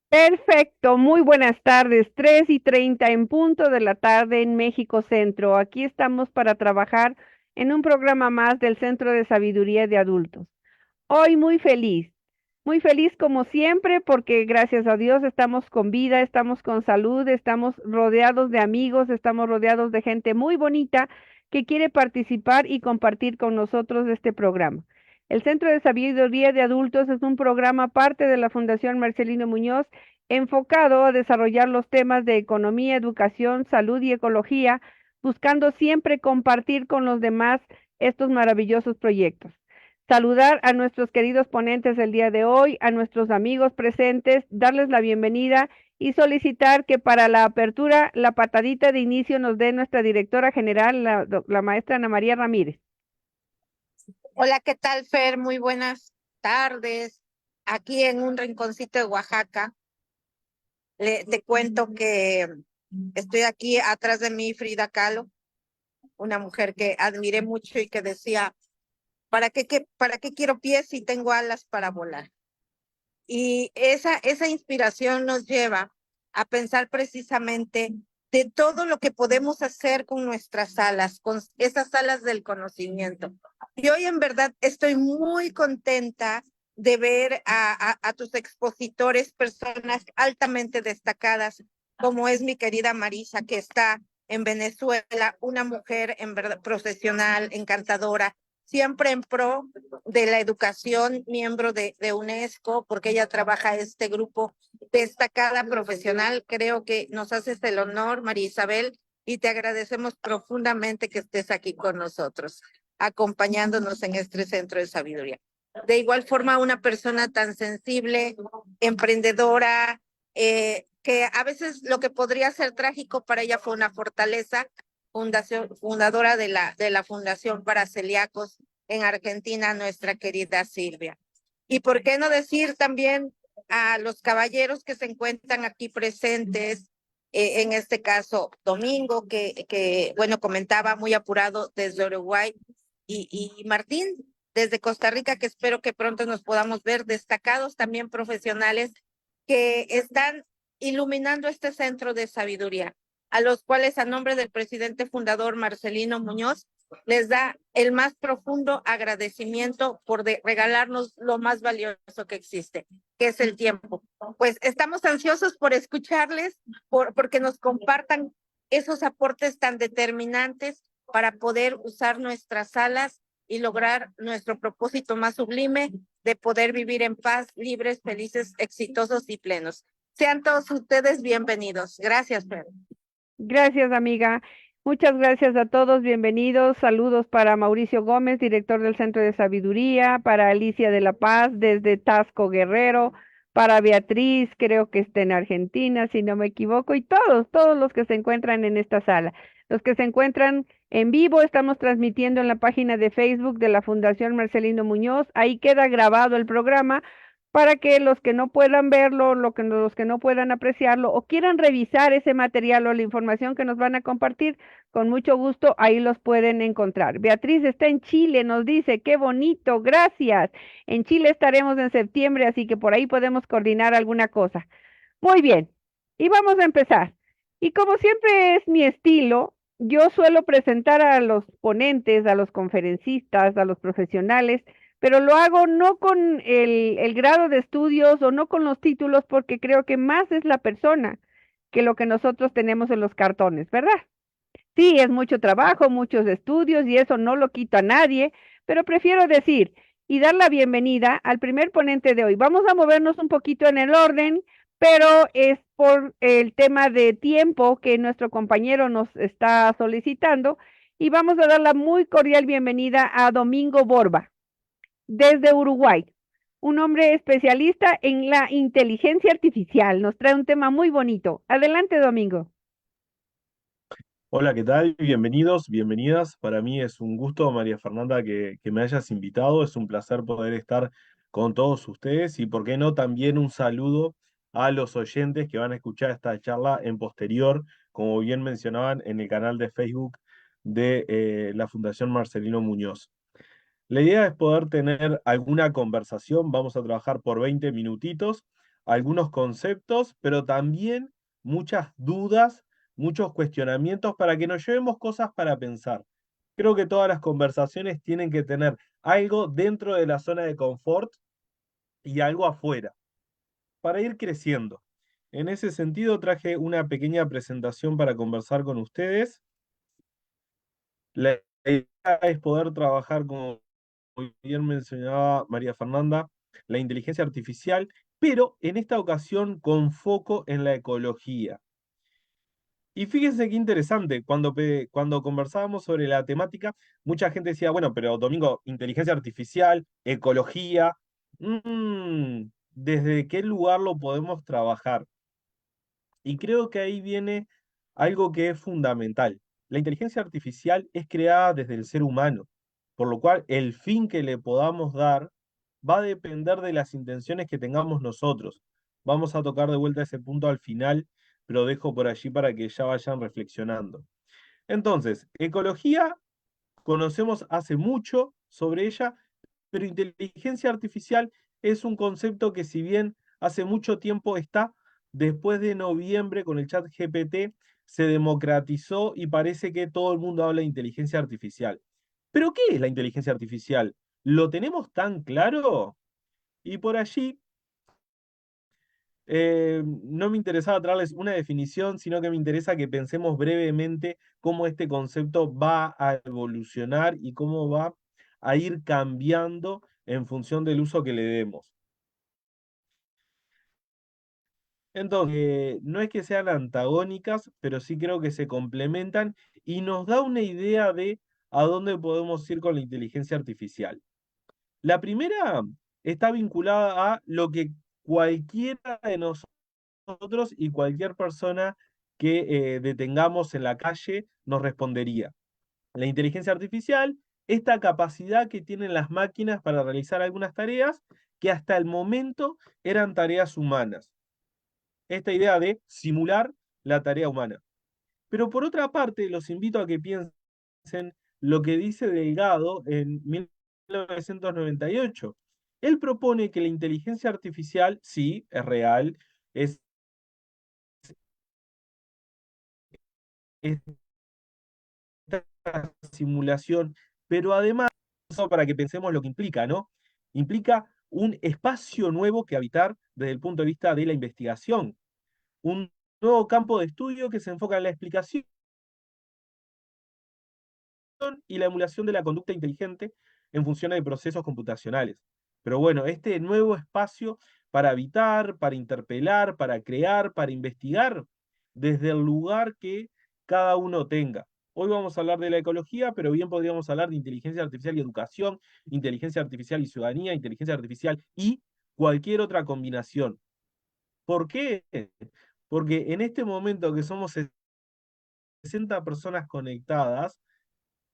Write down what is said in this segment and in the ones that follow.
Perfecto, muy buenas tardes, 3:30 en punto de la tarde en México Centro. Aquí estamos para trabajar en un programa más del Centro de Sabiduría de Adultos. Hoy muy feliz como siempre porque gracias a Dios estamos con vida, estamos con salud, estamos rodeados de amigos, estamos rodeados de gente muy bonita que quiere participar y compartir con nosotros este programa. El Centro de Sabiduría de Adultos es un programa parte de la Fundación Marcelino Muñoz enfocado a desarrollar los temas de economía, educación, salud y ecología, buscando siempre compartir con los demás estos maravillosos proyectos. Saludar a nuestros queridos ponentes del día de hoy, a nuestros amigos presentes, darles la bienvenida y solicitar que para la apertura, la patadita de inicio nos dé nuestra directora general, la maestra Ana María Ramírez. Hola, ¿qué tal, Fer? Muy buenas tardes. Aquí en un rinconcito de Oaxaca, te cuento que estoy aquí atrás de mí, Frida Kahlo, una mujer que admiré mucho y que decía, ¿para qué quiero pies si tengo alas para volar? Y esa inspiración nos lleva a pensar precisamente de todo lo que podemos hacer con nuestras alas, con esas alas del conocimiento. Y hoy en verdad estoy muy contenta de ver a tus expositores, personas altamente destacadas, como es mi querida Marisa, que está en Venezuela, una mujer en verdad profesional, encantadora, siempre en pro de la educación, miembro de UNESCO, porque ella trabaja este grupo destacada profesional. Creo que nos haces el honor, María Isabel, y te agradecemos profundamente que estés aquí con nosotros, acompañándonos en este centro de sabiduría. De igual forma, una persona tan sensible, emprendedora, que a veces lo que podría ser trágico para ella fue una fortaleza, fundadora de la Fundación para Celíacos en Argentina, nuestra querida Silvia. Y por qué no decir también a los caballeros que se encuentran aquí presentes, en este caso Domingo, bueno, comentaba muy apurado desde Uruguay, y Martín desde Costa Rica, que espero que pronto nos podamos ver, destacados también profesionales que están iluminando este centro de sabiduría, a los cuales a nombre del presidente fundador Marcelino Muñoz les da el más profundo agradecimiento por regalarnos lo más valioso que existe, que es el tiempo. Pues estamos ansiosos por escucharles, porque nos compartan esos aportes tan determinantes para poder usar nuestras salas y lograr nuestro propósito más sublime de poder vivir en paz, libres, felices, exitosos y plenos. Sean todos ustedes bienvenidos. Gracias, Fer. Gracias, amiga. Muchas gracias a todos, bienvenidos. Saludos para Mauricio Gómez, director del Centro de Sabiduría, para Alicia de la Paz desde Tasco Guerrero, para Beatriz, creo que está en Argentina, si no me equivoco, y todos los que se encuentran en esta sala. Los que se encuentran en vivo, estamos transmitiendo en la página de Facebook de la Fundación Marcelino Muñoz. Ahí queda grabado el programa para que los que no puedan verlo, los que no puedan apreciarlo o quieran revisar ese material o la información que nos van a compartir, con mucho gusto ahí los pueden encontrar. Beatriz está en Chile, nos dice, qué bonito, gracias. En Chile estaremos en septiembre, así que por ahí podemos coordinar alguna cosa. Muy bien, y vamos a empezar. Y como siempre es mi estilo, yo suelo presentar a los ponentes, a los conferencistas, a los profesionales, pero lo hago no con el grado de estudios o no con los títulos, porque creo que más es la persona que lo que nosotros tenemos en los cartones, ¿verdad? Sí, es mucho trabajo, muchos estudios y eso no lo quito a nadie, pero prefiero decir y dar la bienvenida al primer ponente de hoy. Vamos a movernos un poquito en el orden, pero es por el tema de tiempo que nuestro compañero nos está solicitando y vamos a dar la muy cordial bienvenida a Domingo Borba desde Uruguay, un hombre especialista en la inteligencia artificial. Nos trae un tema muy bonito. Adelante, Domingo. Hola, ¿qué tal? Bienvenidos, bienvenidas. Para mí es un gusto, María Fernanda, que me hayas invitado. Es un placer poder estar con todos ustedes y, por qué no, también un saludo a los oyentes que van a escuchar esta charla en posterior, como bien mencionaban, en el canal de Facebook de la Fundación Marcelino Muñoz. La idea es poder tener alguna conversación. Vamos a trabajar por 20 minutitos. algunos conceptos, pero también muchas dudas, muchos cuestionamientos para que nos llevemos cosas para pensar. Creo que todas las conversaciones tienen que tener algo dentro de la zona de confort y algo afuera, para ir creciendo. En ese sentido, traje una pequeña presentación para conversar con ustedes. La idea es poder trabajar, como bien mencionaba María Fernanda, la inteligencia artificial, pero en esta ocasión con foco en la ecología. Y fíjense qué interesante, cuando conversábamos sobre la temática, mucha gente decía, bueno, pero Domingo, inteligencia artificial, ecología, ¿desde qué lugar lo podemos trabajar? Y creo que ahí viene algo que es fundamental. La inteligencia artificial es creada desde el ser humano, por lo cual el fin que le podamos dar va a depender de las intenciones que tengamos nosotros. Vamos a tocar de vuelta ese punto al final, pero dejo por allí para que ya vayan reflexionando. Entonces, ecología, conocemos hace mucho sobre ella, pero inteligencia artificial es un concepto que, si bien hace mucho tiempo está, después de noviembre con el chat GPT se democratizó y parece que todo el mundo habla de inteligencia artificial. ¿Pero qué es la inteligencia artificial? ¿Lo tenemos tan claro? Y por allí no me interesaba traerles una definición, sino que me interesa que pensemos brevemente cómo este concepto va a evolucionar y cómo va a ir cambiando en función del uso que le demos. Entonces, no es que sean antagónicas, pero sí creo que se complementan y nos da una idea de a dónde podemos ir con la inteligencia artificial. La primera está vinculada a lo que cualquiera de nosotros y cualquier persona que detengamos en la calle nos respondería. La inteligencia artificial, esta capacidad que tienen las máquinas para realizar algunas tareas que hasta el momento eran tareas humanas. Esta idea de simular la tarea humana. Pero por otra parte, los invito a que piensen lo que dice Delgado en 1998. Él propone que la inteligencia artificial, sí, es real, es esta simulación, pero además, para que pensemos lo que implica, ¿no? Implica un espacio nuevo que habitar desde el punto de vista de la investigación, un nuevo campo de estudio que se enfoca en la explicación y la emulación de la conducta inteligente en función de procesos computacionales. Pero bueno, este nuevo espacio para habitar, para interpelar, para crear, para investigar, desde el lugar que cada uno tenga. Hoy vamos a hablar de la ecología, pero bien podríamos hablar de inteligencia artificial y educación, inteligencia artificial y ciudadanía, inteligencia artificial y cualquier otra combinación. ¿Por qué? Porque en este momento que somos 60 personas conectadas,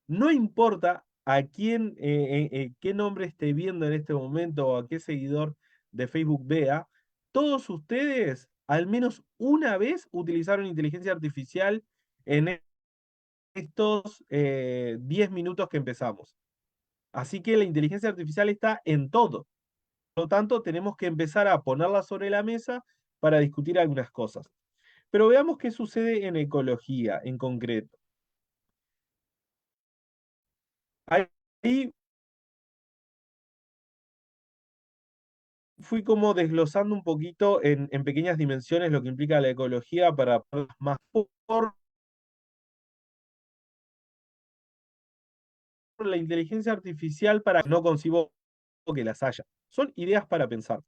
no importa a quién, qué nombre esté viendo en este momento o a qué seguidor de Facebook vea, todos ustedes al menos una vez utilizaron inteligencia artificial en estos 10 minutos que empezamos. Así que la inteligencia artificial está en todo. Por lo tanto, tenemos que empezar a ponerla sobre la mesa para discutir algunas cosas. Pero veamos qué sucede en ecología en concreto. Ahí fui como desglosando un poquito en pequeñas dimensiones lo que implica la ecología para ponerlas más por la inteligencia artificial para que no concibo que las haya. Son ideas para pensar.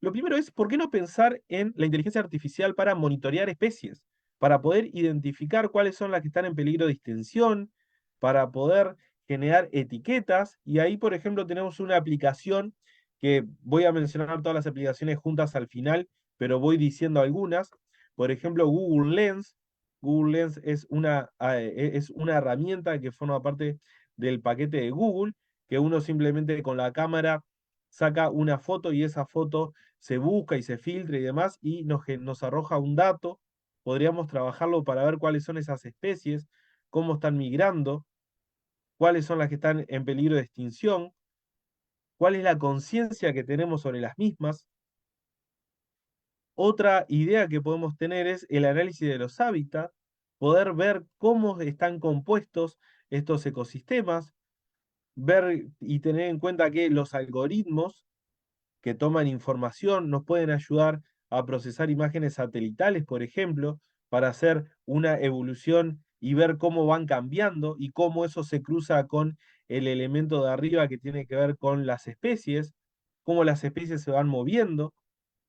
Lo primero es, ¿por qué no pensar en la inteligencia artificial para monitorear especies? Para poder identificar cuáles son las que están en peligro de extinción, para poder generar etiquetas. Y ahí, por ejemplo, tenemos una aplicación que voy a mencionar todas las aplicaciones juntas al final, pero voy diciendo algunas. Por ejemplo, Google Lens. Google Lens es una herramienta que forma parte del paquete de Google, que uno simplemente con la cámara saca una foto y esa foto se busca y se filtra y demás y nos arroja un dato. Podríamos trabajarlo para ver cuáles son esas especies, cómo están migrando, cuáles son las que están en peligro de extinción, cuál es la conciencia que tenemos sobre las mismas. Otra idea que podemos tener es el análisis de los hábitats, poder ver cómo están compuestos estos ecosistemas, ver y tener en cuenta que los algoritmos que toman información nos pueden ayudar a procesar imágenes satelitales, por ejemplo, para hacer una evolución y ver cómo van cambiando y cómo eso se cruza con el elemento de arriba que tiene que ver con las especies, cómo las especies se van moviendo,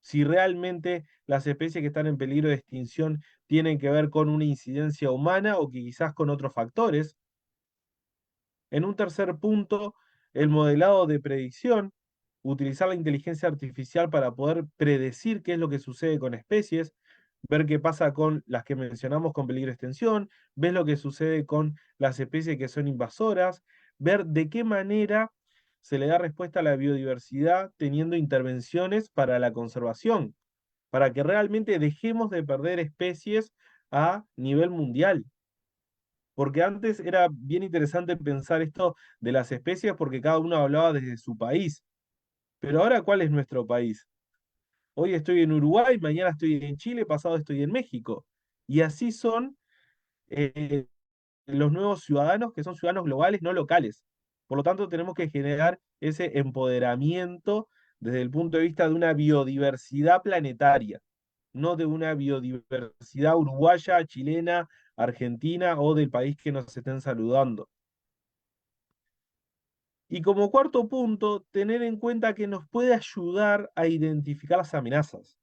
si realmente las especies que están en peligro de extinción tienen que ver con una incidencia humana o que quizás con otros factores. En un tercer punto, el modelado de predicción, utilizar la inteligencia artificial para poder predecir qué es lo que sucede con especies, ver qué pasa con las que mencionamos con peligro de extinción, ver lo que sucede con las especies que son invasoras, ver de qué manera se le da respuesta a la biodiversidad teniendo intervenciones para la conservación, para que realmente dejemos de perder especies a nivel mundial. Porque antes era bien interesante pensar esto de las especies porque cada uno hablaba desde su país. Pero ahora, ¿cuál es nuestro país? Hoy estoy en Uruguay, mañana estoy en Chile, pasado estoy en México. Y así son eh, los nuevos ciudadanos, que son ciudadanos globales, no locales. Por lo tanto, tenemos que generar ese empoderamiento desde el punto de vista de una biodiversidad planetaria, no de una biodiversidad uruguaya, chilena, argentina o del país que nos estén saludando. Y como cuarto punto, tener en cuenta que nos puede ayudar a identificar las amenazas,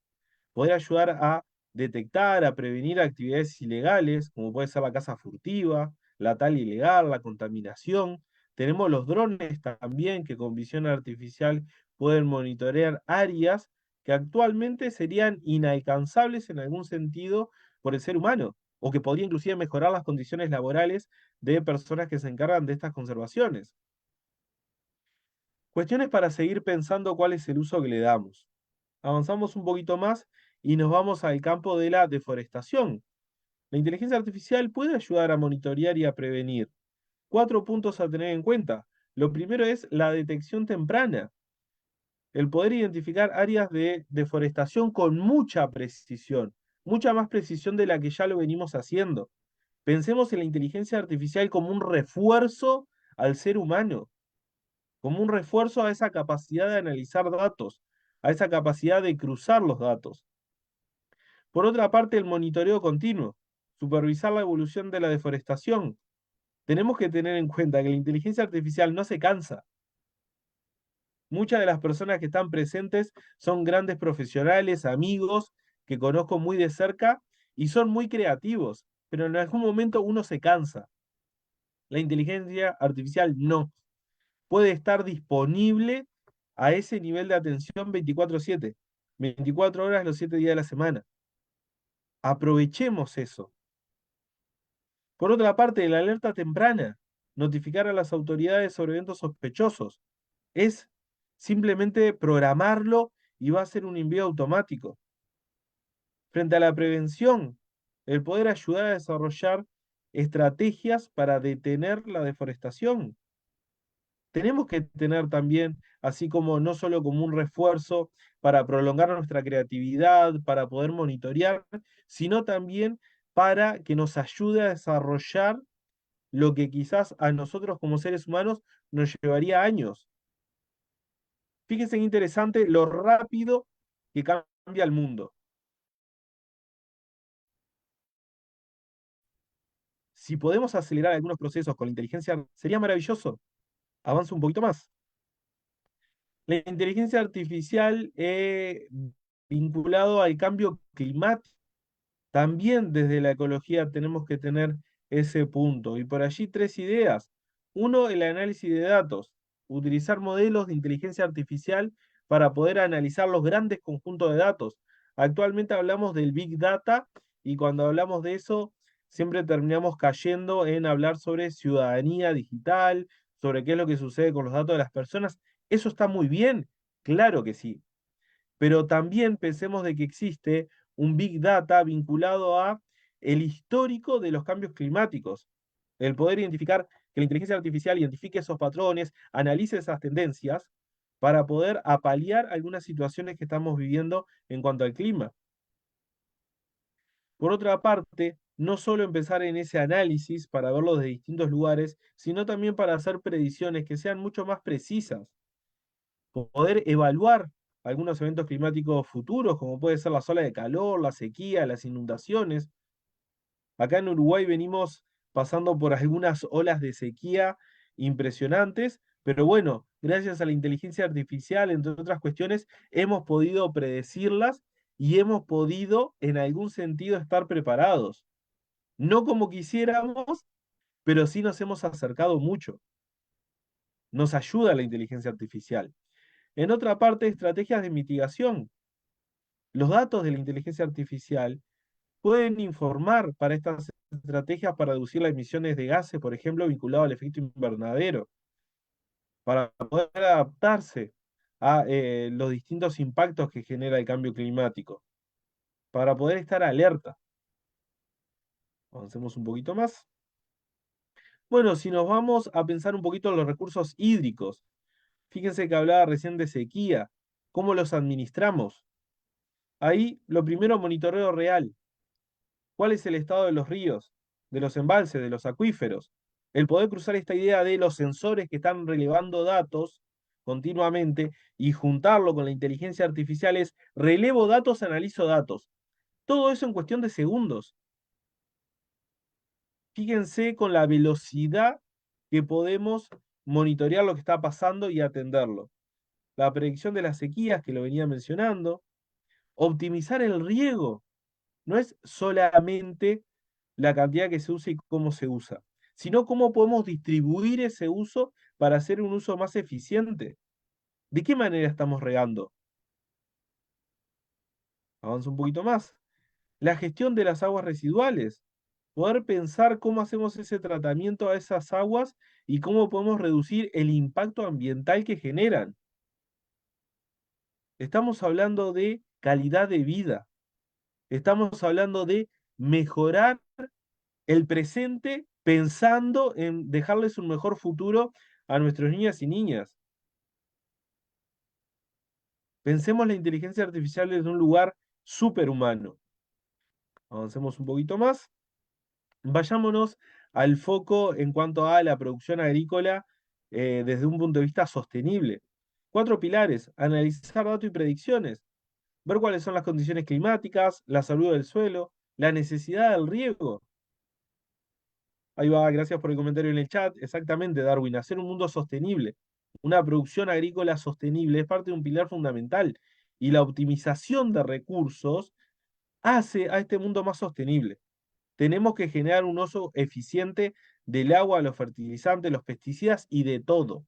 poder ayudar a detectar, a prevenir actividades ilegales, como puede ser la caza furtiva, la tala ilegal, la contaminación. Tenemos los drones también que con visión artificial pueden monitorear áreas que actualmente serían inalcanzables en algún sentido por el ser humano, o que podría inclusive mejorar las condiciones laborales de personas que se encargan de estas conservaciones. Cuestiones para seguir pensando cuál es el uso que le damos. Avanzamos un poquito más y nos vamos al campo de la deforestación. La inteligencia artificial puede ayudar a monitorear y a prevenir. 4 puntos a tener en cuenta. Lo primero es la detección temprana, el poder identificar áreas de deforestación con mucha precisión, mucha más precisión de la que ya lo venimos haciendo. Pensemos en la inteligencia artificial como un refuerzo al ser humano, como un refuerzo a esa capacidad de analizar datos, a esa capacidad de cruzar los datos. Por otra parte, el monitoreo continuo, supervisar la evolución de la deforestación. Tenemos que tener en cuenta que la inteligencia artificial no se cansa. Muchas de las personas que están presentes son grandes profesionales, amigos, que conozco muy de cerca y son muy creativos, pero en algún momento uno se cansa. La inteligencia artificial no. Puede estar disponible a ese nivel de atención 24/7, 24 horas los 7 días de la semana. Aprovechemos eso. Por otra parte, la alerta temprana, notificar a las autoridades sobre eventos sospechosos, es simplemente programarlo y va a ser un envío automático. Frente a la prevención, el poder ayudar a desarrollar estrategias para detener la deforestación. Tenemos que tener también, así como no solo como un refuerzo para prolongar nuestra creatividad, para poder monitorear, sino también para que nos ayude a desarrollar lo que quizás a nosotros como seres humanos nos llevaría años. Fíjense qué interesante lo rápido que cambia el mundo. Si podemos acelerar algunos procesos con la inteligencia, sería maravilloso. Avanza un poquito más. La inteligencia artificial vinculado al cambio climático. También desde la ecología tenemos que tener ese punto. Y por allí 3 ideas. Uno, el análisis de datos. Utilizar modelos de inteligencia artificial para poder analizar los grandes conjuntos de datos. Actualmente hablamos del Big Data y cuando hablamos de eso siempre terminamos cayendo en hablar sobre ciudadanía digital, sobre qué es lo que sucede con los datos de las personas. Eso está muy bien, claro que sí, pero también pensemos de que existe un Big Data vinculado a el histórico de los cambios climáticos. El poder identificar, que la inteligencia artificial identifique esos patrones, analice esas tendencias para poder apaliar algunas situaciones que estamos viviendo en cuanto al clima. Por otra parte, no solo empezar en ese análisis para verlo de distintos lugares, sino también para hacer predicciones que sean mucho más precisas, poder evaluar algunos eventos climáticos futuros, como puede ser las olas de calor, la sequía, las inundaciones. Acá en Uruguay venimos pasando por algunas olas de sequía impresionantes, pero bueno, gracias a la inteligencia artificial, entre otras cuestiones, hemos podido predecirlas y hemos podido, en algún sentido, estar preparados. No como quisiéramos, pero sí nos hemos acercado mucho. Nos ayuda la inteligencia artificial. En otra parte, estrategias de mitigación. Los datos de la inteligencia artificial pueden informar para estas estrategias para reducir las emisiones de gases, por ejemplo, vinculado al efecto invernadero, para poder adaptarse a los distintos impactos que genera el cambio climático, para poder estar alerta. Avancemos un poquito más. Bueno, si nos vamos a pensar un poquito en los recursos hídricos, fíjense que hablaba recién de sequía, cómo los administramos. Ahí, lo primero, monitoreo real. ¿Cuál es el estado de los ríos, de los embalses, de los acuíferos? El poder cruzar esta idea de los sensores que están relevando datos continuamente y juntarlo con la inteligencia artificial es relevo datos, analizo datos. Todo eso en cuestión de segundos. Fíjense con la velocidad que podemos monitorear lo que está pasando y atenderlo. La predicción de las sequías, que lo venía mencionando, optimizar el riego. No es solamente la cantidad que se usa y cómo se usa, sino cómo podemos distribuir ese uso para hacer un uso más eficiente. ¿De qué manera estamos regando? Avanza un poquito más. La gestión de las aguas residuales. Poder pensar cómo hacemos ese tratamiento a esas aguas y cómo podemos reducir el impacto ambiental que generan. Estamos hablando de calidad de vida. Estamos hablando de mejorar el presente pensando en dejarles un mejor futuro a nuestros niñas y niñas. Pensemos la inteligencia artificial desde un lugar superhumano. Avancemos un poquito más. Vayámonos al foco en cuanto a la producción agrícola desde un punto de vista sostenible. 4 pilares: analizar datos y predicciones, ver cuáles son las condiciones climáticas, la salud del suelo, la necesidad del riego. Ahí va, gracias por el comentario en el chat. Exactamente, Darwin, hacer un mundo sostenible. Una producción agrícola sostenible es parte de un pilar fundamental y la optimización de recursos hace a este mundo más sostenible. Tenemos que generar un uso eficiente del agua, los fertilizantes, los pesticidas y de todo.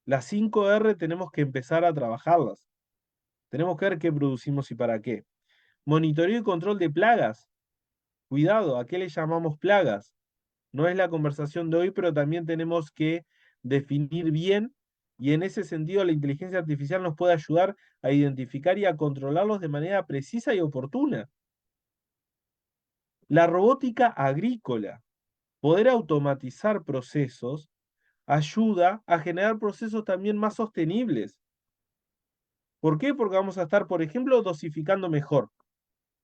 Las 5R tenemos que empezar a trabajarlas. Tenemos que ver qué producimos y para qué. Monitoreo y control de plagas. Cuidado, ¿a qué le llamamos plagas? No es la conversación de hoy, pero también tenemos que definir bien y en ese sentido la inteligencia artificial nos puede ayudar a identificar y a controlarlos de manera precisa y oportuna. La robótica agrícola, poder automatizar procesos, ayuda a generar procesos también más sostenibles. ¿Por qué? Porque vamos a estar, por ejemplo, dosificando mejor.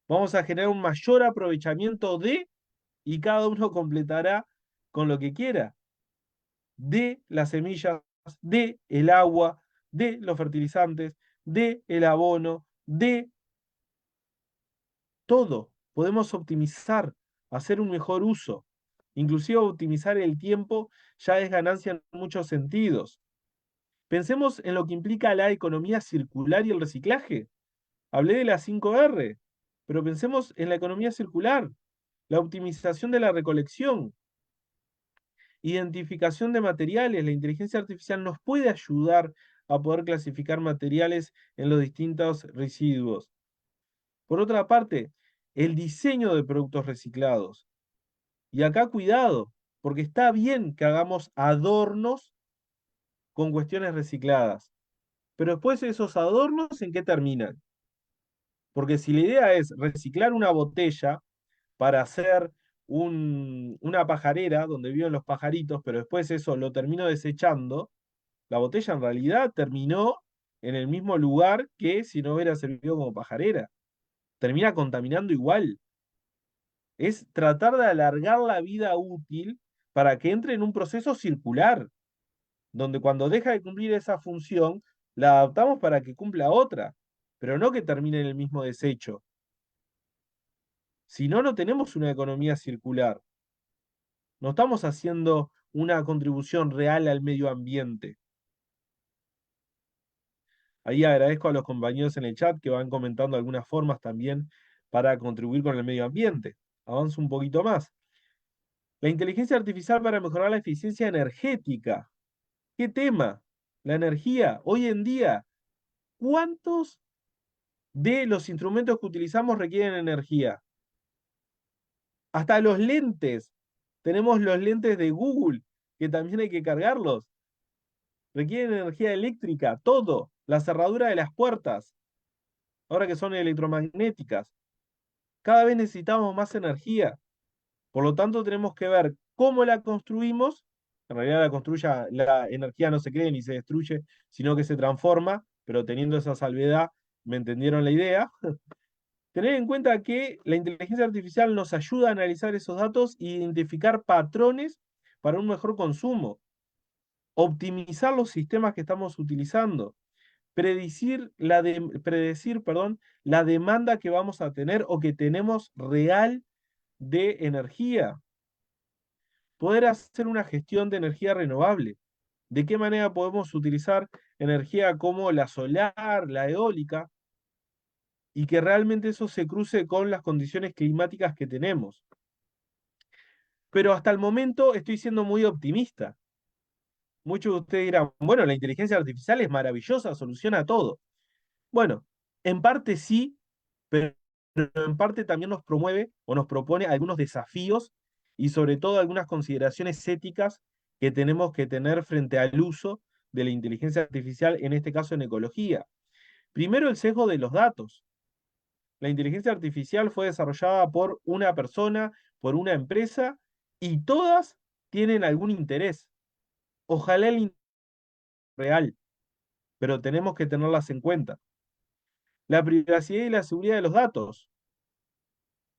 Vamos a generar un mayor aprovechamiento de, y cada uno completará con lo que quiera, de las semillas, de el agua, de los fertilizantes, de el abono, de todo. Podemos optimizar, hacer un mejor uso. Inclusive optimizar el tiempo ya es ganancia en muchos sentidos. Pensemos en lo que implica la economía circular y el reciclaje. Hablé de las 5R, pero pensemos en la economía circular, la optimización de la recolección, identificación de materiales. La inteligencia artificial nos puede ayudar a poder clasificar materiales en los distintos residuos. Por otra parte, el diseño de productos reciclados. Y acá cuidado, porque está bien que hagamos adornos con cuestiones recicladas, pero después esos adornos, ¿en qué terminan? Porque si la idea es reciclar una botella para hacer una pajarera donde viven los pajaritos, pero después eso lo termino desechando, la botella en realidad terminó en el mismo lugar que si no hubiera servido como pajarera. termina contaminando igual. Es tratar de alargar la vida útil para que entre en un proceso circular, donde cuando deja de cumplir esa función, la adaptamos para que cumpla otra, pero no que termine en el mismo desecho. Si no, no tenemos una economía circular. No estamos haciendo una contribución real al medio ambiente. Ahí agradezco a los compañeros en el chat que van comentando algunas formas también para contribuir con el medio ambiente. Avanzo un poquito más. La inteligencia artificial para mejorar la eficiencia energética. ¿Qué tema? La energía. Hoy en día, ¿cuántos de los instrumentos que utilizamos requieren energía? Hasta los lentes. Tenemos los lentes de Google, que también hay que cargarlos. Requieren energía eléctrica, todo. La cerradura de las puertas, ahora que son electromagnéticas. Cada vez necesitamos más energía. Por lo tanto, tenemos que ver cómo la construimos. En realidad la energía no se crea ni se destruye, sino que se transforma, pero teniendo esa salvedad, me entendieron la idea. Tener en cuenta que la inteligencia artificial nos ayuda a analizar esos datos e identificar patrones para un mejor consumo, optimizar los sistemas que estamos utilizando, predecir, perdón, la demanda que vamos a tener o que tenemos real de energía, poder hacer una gestión de energía renovable. ¿De qué manera podemos utilizar energía como la solar, la eólica, y que realmente eso se cruce con las condiciones climáticas que tenemos? Pero hasta el momento estoy siendo muy optimista. Muchos de ustedes dirán, bueno, la inteligencia artificial es maravillosa, soluciona todo. Bueno, en parte sí, pero en parte también nos promueve o nos propone algunos desafíos y sobre todo algunas consideraciones éticas que tenemos que tener frente al uso de la inteligencia artificial, en este caso en ecología. Primero, el sesgo de los datos. La inteligencia artificial fue desarrollada por una persona, por una empresa, y todas tienen algún interés. Ojalá el interés real, pero tenemos que tenerlas en cuenta. La privacidad y la seguridad de los datos.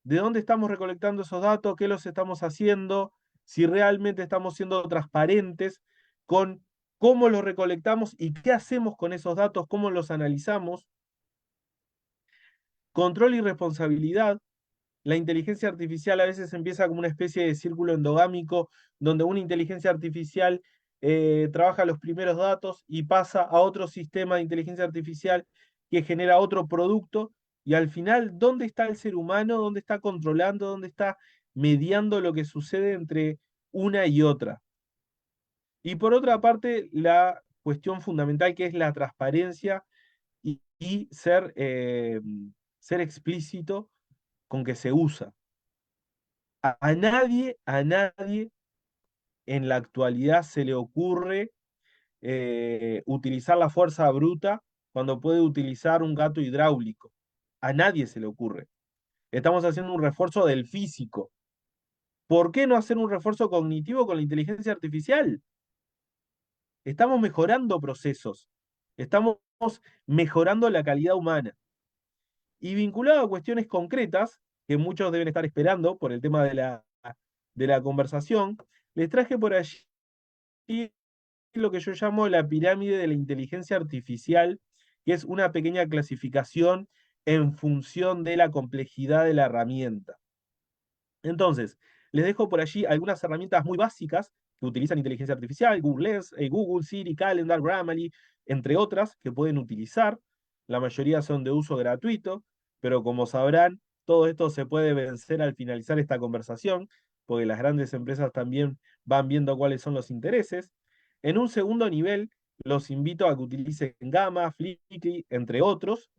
¿De dónde estamos recolectando esos datos? ¿Qué los estamos haciendo? Si realmente estamos siendo transparentes con cómo los recolectamos y qué hacemos con esos datos, cómo los analizamos. Control y responsabilidad. La inteligencia artificial a veces empieza como una especie de círculo endogámico donde una inteligencia artificial trabaja los primeros datos y pasa a otro sistema de inteligencia artificial que genera otro producto y al final, ¿dónde está el ser humano? ¿Dónde está controlando? ¿Dónde está mediando lo que sucede entre una y otra? Y por otra parte, la cuestión fundamental que es la transparencia y ser explícito con que se usa. A nadie en la actualidad se le ocurre utilizar la fuerza bruta cuando puede utilizar un gato hidráulico. A nadie se le ocurre. Estamos haciendo un refuerzo del físico. ¿Por qué no hacer un refuerzo cognitivo con la inteligencia artificial? Estamos mejorando procesos. Estamos mejorando la calidad humana. Y vinculado a cuestiones concretas, que muchos deben estar esperando por el tema de la conversación, les traje por allí lo que yo llamo la pirámide de la inteligencia artificial, que es una pequeña clasificación en función de la complejidad de la herramienta. Entonces, les dejo por allí algunas herramientas muy básicas que utilizan inteligencia artificial, Google Lens, Google, Siri, Calendar, Grammarly, entre otras que pueden utilizar. La mayoría son de uso gratuito, pero como sabrán, todo esto se puede vencer al finalizar esta conversación, porque las grandes empresas también van viendo cuáles son los intereses. En un segundo nivel, los invito a que utilicen Gamma, Flickr, entre otros.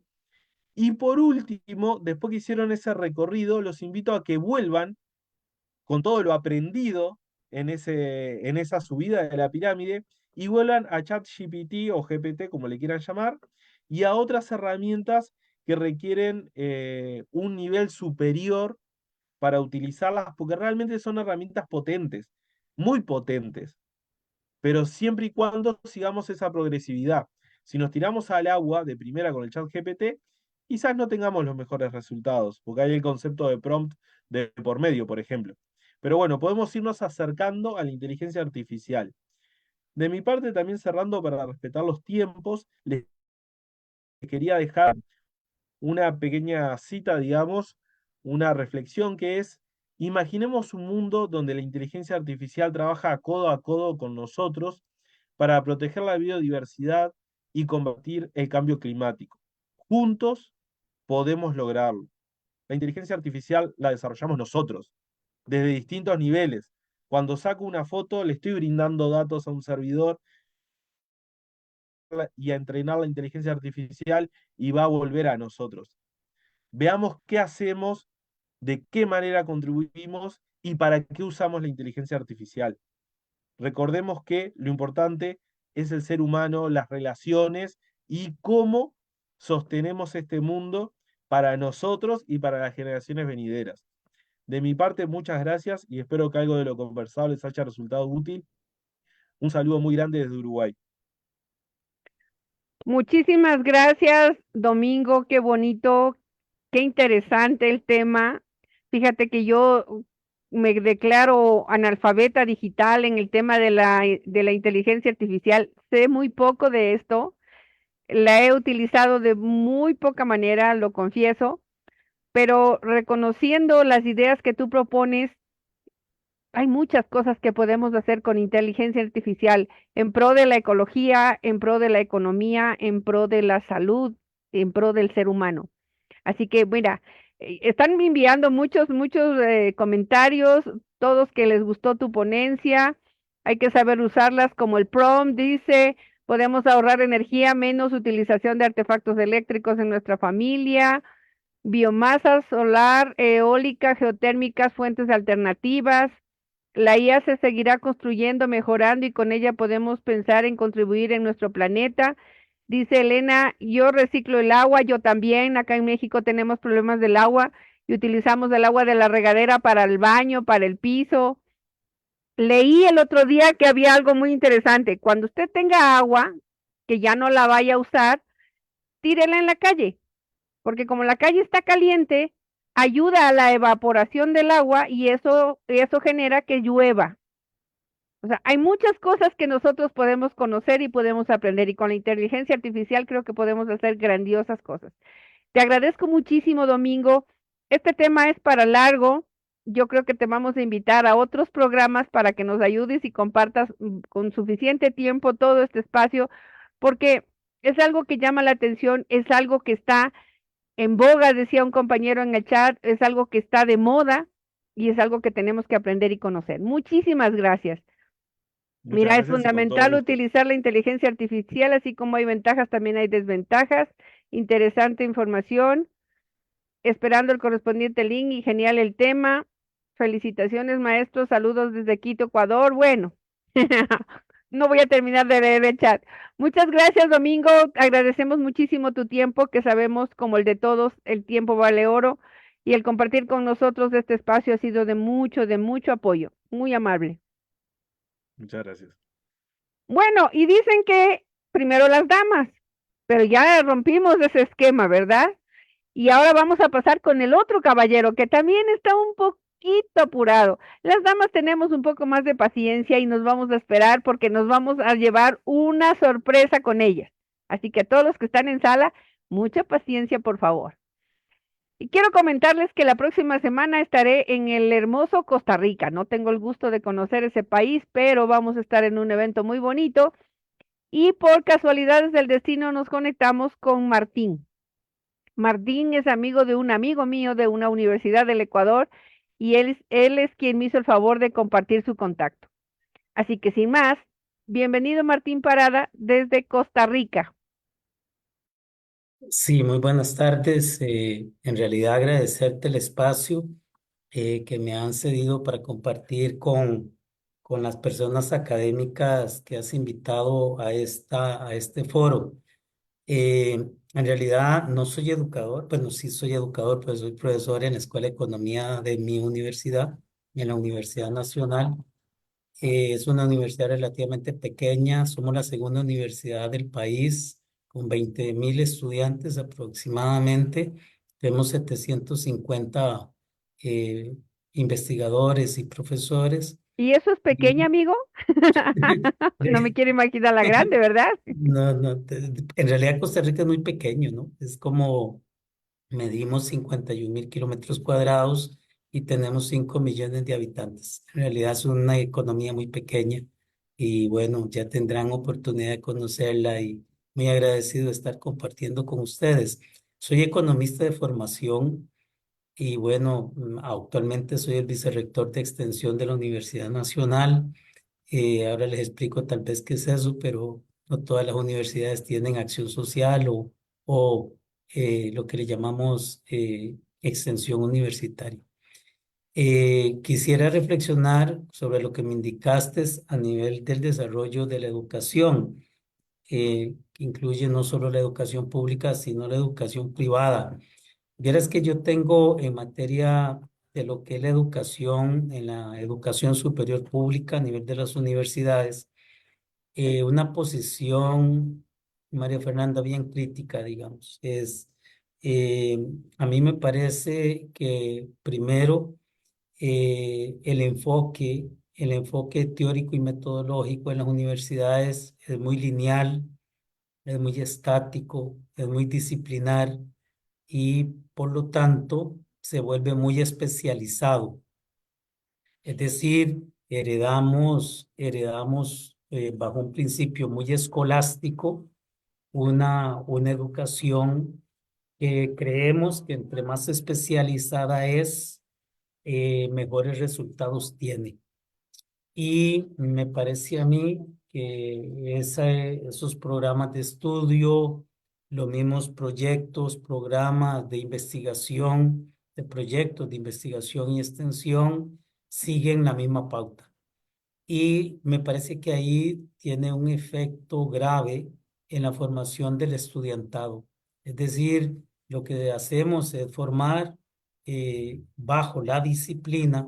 Y por último, después que hicieron ese recorrido, los invito a que vuelvan con todo lo aprendido en esa subida de la pirámide y vuelvan a ChatGPT o GPT, como le quieran llamar, y a otras herramientas que requieren un nivel superior para utilizarlas, porque realmente son herramientas potentes, muy potentes, pero siempre y cuando sigamos esa progresividad. Si nos tiramos al agua de primera con el ChatGPT, quizás no tengamos los mejores resultados, porque hay el concepto de prompt de por medio, por ejemplo. Pero bueno, podemos irnos acercando a la inteligencia artificial. De mi parte, también cerrando para respetar los tiempos, les quería dejar una pequeña cita, digamos, una reflexión que es, imaginemos un mundo donde la inteligencia artificial trabaja codo a codo con nosotros para proteger la biodiversidad y combatir el cambio climático. Juntos podemos lograrlo. La inteligencia artificial la desarrollamos nosotros, desde distintos niveles. Cuando saco una foto, le estoy brindando datos a un servidor y a entrenar la inteligencia artificial y va a volver a nosotros. Veamos qué hacemos, de qué manera contribuimos y para qué usamos la inteligencia artificial. Recordemos que lo importante es el ser humano, las relaciones y cómo sostenemos este mundo para nosotros y para las generaciones venideras. De mi parte, muchas gracias y espero que algo de lo conversado les haya resultado útil. Un saludo muy grande desde Uruguay. Muchísimas gracias, Domingo, qué bonito, qué interesante el tema. Fíjate que yo me declaro analfabeta digital en el tema de la inteligencia artificial. Sé muy poco de esto, la he utilizado de muy poca manera, lo confieso, pero reconociendo las ideas que tú propones, hay muchas cosas que podemos hacer con inteligencia artificial en pro de la ecología, en pro de la economía, en pro de la salud, en pro del ser humano. Así que, mira, están enviando muchos comentarios, todos que les gustó tu ponencia. Hay que saber usarlas como el prompt dice, podemos ahorrar energía, menos utilización de artefactos eléctricos en nuestra familia, biomasa solar, eólica, geotérmicas, fuentes alternativas. La IA se seguirá construyendo, mejorando y con ella podemos pensar en contribuir en nuestro planeta. Dice Elena, yo reciclo el agua, yo también. Acá en México tenemos problemas del agua y utilizamos el agua de la regadera para el baño, para el piso. Leí el otro día que había algo muy interesante. Cuando usted tenga agua, que ya no la vaya a usar, tírela en la calle, porque como la calle está caliente, ayuda a la evaporación del agua y eso genera que llueva. O sea, hay muchas cosas que nosotros podemos conocer y podemos aprender y con la inteligencia artificial creo que podemos hacer grandiosas cosas. Te agradezco muchísimo, Domingo. Este tema es para largo. Yo creo que te vamos a invitar a otros programas para que nos ayudes y compartas con suficiente tiempo todo este espacio, porque es algo que llama la atención, es algo que está en boga, decía un compañero en el chat, es algo que está de moda y es algo que tenemos que aprender y conocer. Muchísimas gracias. Muchas Mira, es gracias y con todo fundamental gusto. utilizar la inteligencia artificial, así como hay ventajas, también hay desventajas. Interesante información. Esperando el correspondiente link y genial el tema. Felicitaciones, maestros. Saludos desde Quito, Ecuador. Bueno, no voy a terminar de leer el chat. Muchas gracias, Domingo. Agradecemos muchísimo tu tiempo, que sabemos, como el de todos, el tiempo vale oro. Y el compartir con nosotros este espacio ha sido de mucho apoyo. Muy amable. Muchas gracias. Bueno, y dicen que primero las damas, pero ya rompimos ese esquema, ¿verdad? Y ahora vamos a pasar con el otro caballero que también está un poquito apurado. Las damas tenemos un poco más de paciencia y nos vamos a esperar porque nos vamos a llevar una sorpresa con ellas. Así que a todos los que están en sala, mucha paciencia, por favor. Y quiero comentarles que la próxima semana estaré en el hermoso Costa Rica. No tengo el gusto de conocer ese país, pero vamos a estar en un evento muy bonito. Y por casualidades del destino nos conectamos con Martín. Martín es amigo de un amigo mío de una universidad del Ecuador y él es quien me hizo el favor de compartir su contacto. Así que sin más, bienvenido Martín Parada desde Costa Rica. Sí, muy buenas tardes. En realidad agradecerte el espacio que me han cedido para compartir con las personas académicas que has invitado a este foro. En realidad no soy educador, bueno, sí soy educador, pues soy profesor en la Escuela de Economía de mi universidad, en la Universidad Nacional. Es una universidad relativamente pequeña, somos la segunda universidad del país con 20.000 estudiantes aproximadamente. Tenemos 750 eh, investigadores y profesores. ¿Y eso es pequeño, Y- amigo? No me quiero imaginar la grande, ¿verdad? No, no, en realidad Costa Rica es muy pequeño, ¿no? Es como medimos 51.000 kilómetros cuadrados y tenemos 5 millones de habitantes. En realidad es una economía muy pequeña y bueno, ya tendrán oportunidad de conocerla y muy agradecido de estar compartiendo con ustedes. Soy economista de formación y bueno, actualmente soy el vicerrector de extensión de la Universidad Nacional. Ahora les explico tal vez qué es eso, pero no todas las universidades tienen acción social o lo que le llamamos extensión universitaria. Quisiera reflexionar sobre lo que me indicaste a nivel del desarrollo de la educación, que incluye no solo la educación pública, sino la educación privada. Vieras que yo tengo en materia de lo que es la educación, en la educación superior pública a nivel de las universidades, una posición, María Fernanda, bien crítica, digamos. Eh, a mí me parece que primero el enfoque teórico y metodológico en las universidades es muy lineal, es muy estático, es muy disciplinar y por lo tanto se vuelve muy especializado. Es decir, heredamos bajo un principio muy escolástico una educación que creemos que entre más especializada es, mejores resultados tiene. Y me parece a mí que esos programas de estudio, los mismos proyectos, programas de investigación, de proyectos de investigación y extensión, siguen la misma pauta. Y me parece que ahí tiene un efecto grave en la formación del estudiantado. Es decir, lo que hacemos es formar bajo la disciplina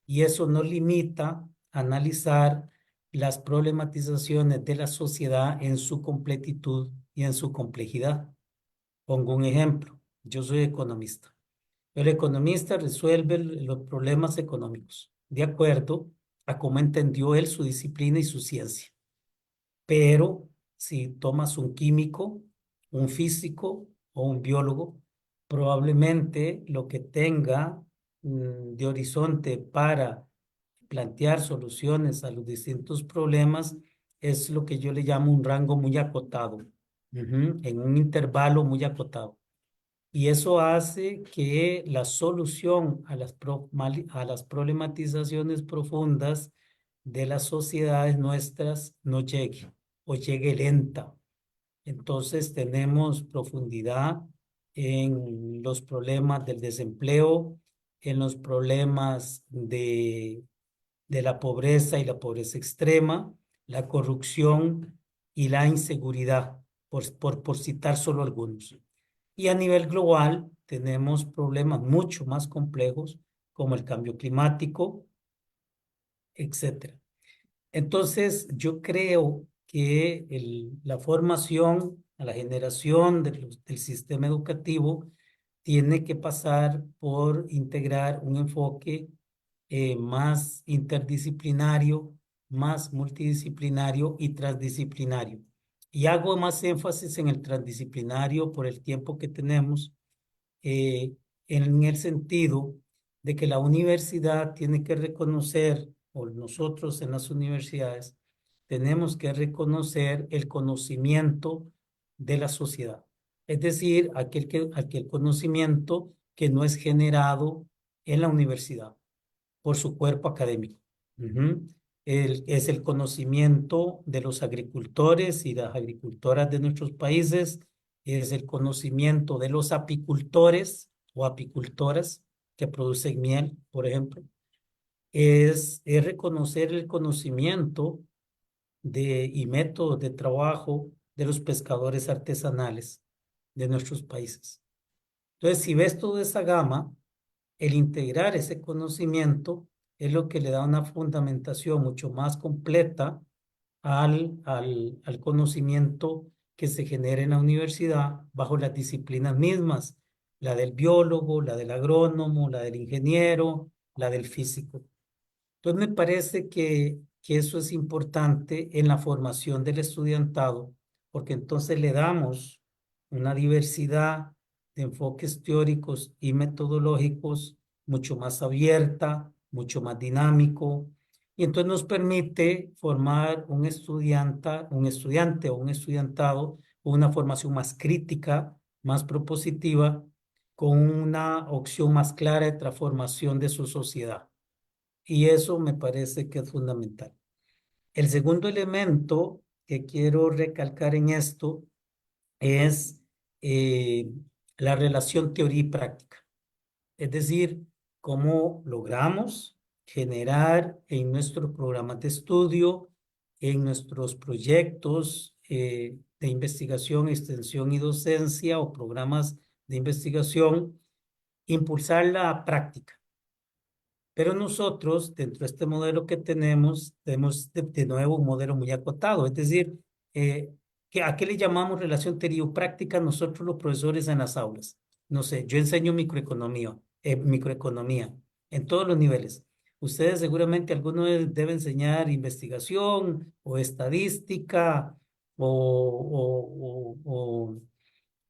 y eso nos limita a analizar las problematizaciones de la sociedad en su completitud y en su complejidad. Pongo un ejemplo. Yo soy economista. El economista resuelve los problemas económicos de acuerdo a cómo entendió él su disciplina y su ciencia. Pero si tomas un químico, un físico o un biólogo, probablemente lo que tenga de horizonte para plantear soluciones a los distintos problemas es lo que yo le llamo un rango muy acotado, en un intervalo muy acotado. Y eso hace que la solución a las problematizaciones profundas de las sociedades nuestras no llegue o llegue lenta. Entonces tenemos profundidad en los problemas del desempleo, en los problemas de la pobreza y la pobreza extrema, la corrupción y la inseguridad, por citar solo algunos. Y a nivel global tenemos problemas mucho más complejos como el cambio climático, etcétera. Entonces, yo creo que la formación a la generación del sistema educativo tiene que pasar por integrar un enfoque más interdisciplinario, más multidisciplinario y transdisciplinario. Y hago más énfasis en el transdisciplinario por el tiempo que tenemos, en el sentido de que la universidad tiene que reconocer, o nosotros en las universidades, tenemos que reconocer el conocimiento de la sociedad. Es decir, aquel conocimiento que no es generado en la universidad por su cuerpo académico. Ujú. Es el conocimiento de los agricultores y las agricultoras de nuestros países, es el conocimiento de los apicultores o apicultoras que producen miel, por ejemplo. Es reconocer el conocimiento y métodos de trabajo de los pescadores artesanales de nuestros países. Entonces, si ves toda esa gama, el integrar ese conocimiento es lo que le da una fundamentación mucho más completa al conocimiento que se genera en la universidad bajo las disciplinas mismas, la del biólogo, la del agrónomo, la del ingeniero, la del físico. Entonces me parece que eso es importante en la formación del estudiantado, porque entonces le damos una diversidad de enfoques teóricos y metodológicos mucho más abierta, mucho más dinámico, y entonces nos permite formar un estudiante o un estudiantado con una formación más crítica, más propositiva, con una opción más clara de transformación de su sociedad. Y eso me parece que es fundamental. El segundo elemento que quiero recalcar en esto es eh, la relación teoría y práctica. Es decir, cómo logramos generar en nuestros programas de estudio, en nuestros proyectos de investigación, extensión y docencia o programas de investigación, impulsar la práctica. Pero nosotros, dentro de este modelo que tenemos de nuevo un modelo muy acotado. Es decir, ¿a qué le llamamos relación teoría-práctica nosotros los profesores en las aulas? No sé, yo enseño microeconomía en todos los niveles. Ustedes seguramente algunos deben enseñar investigación o estadística o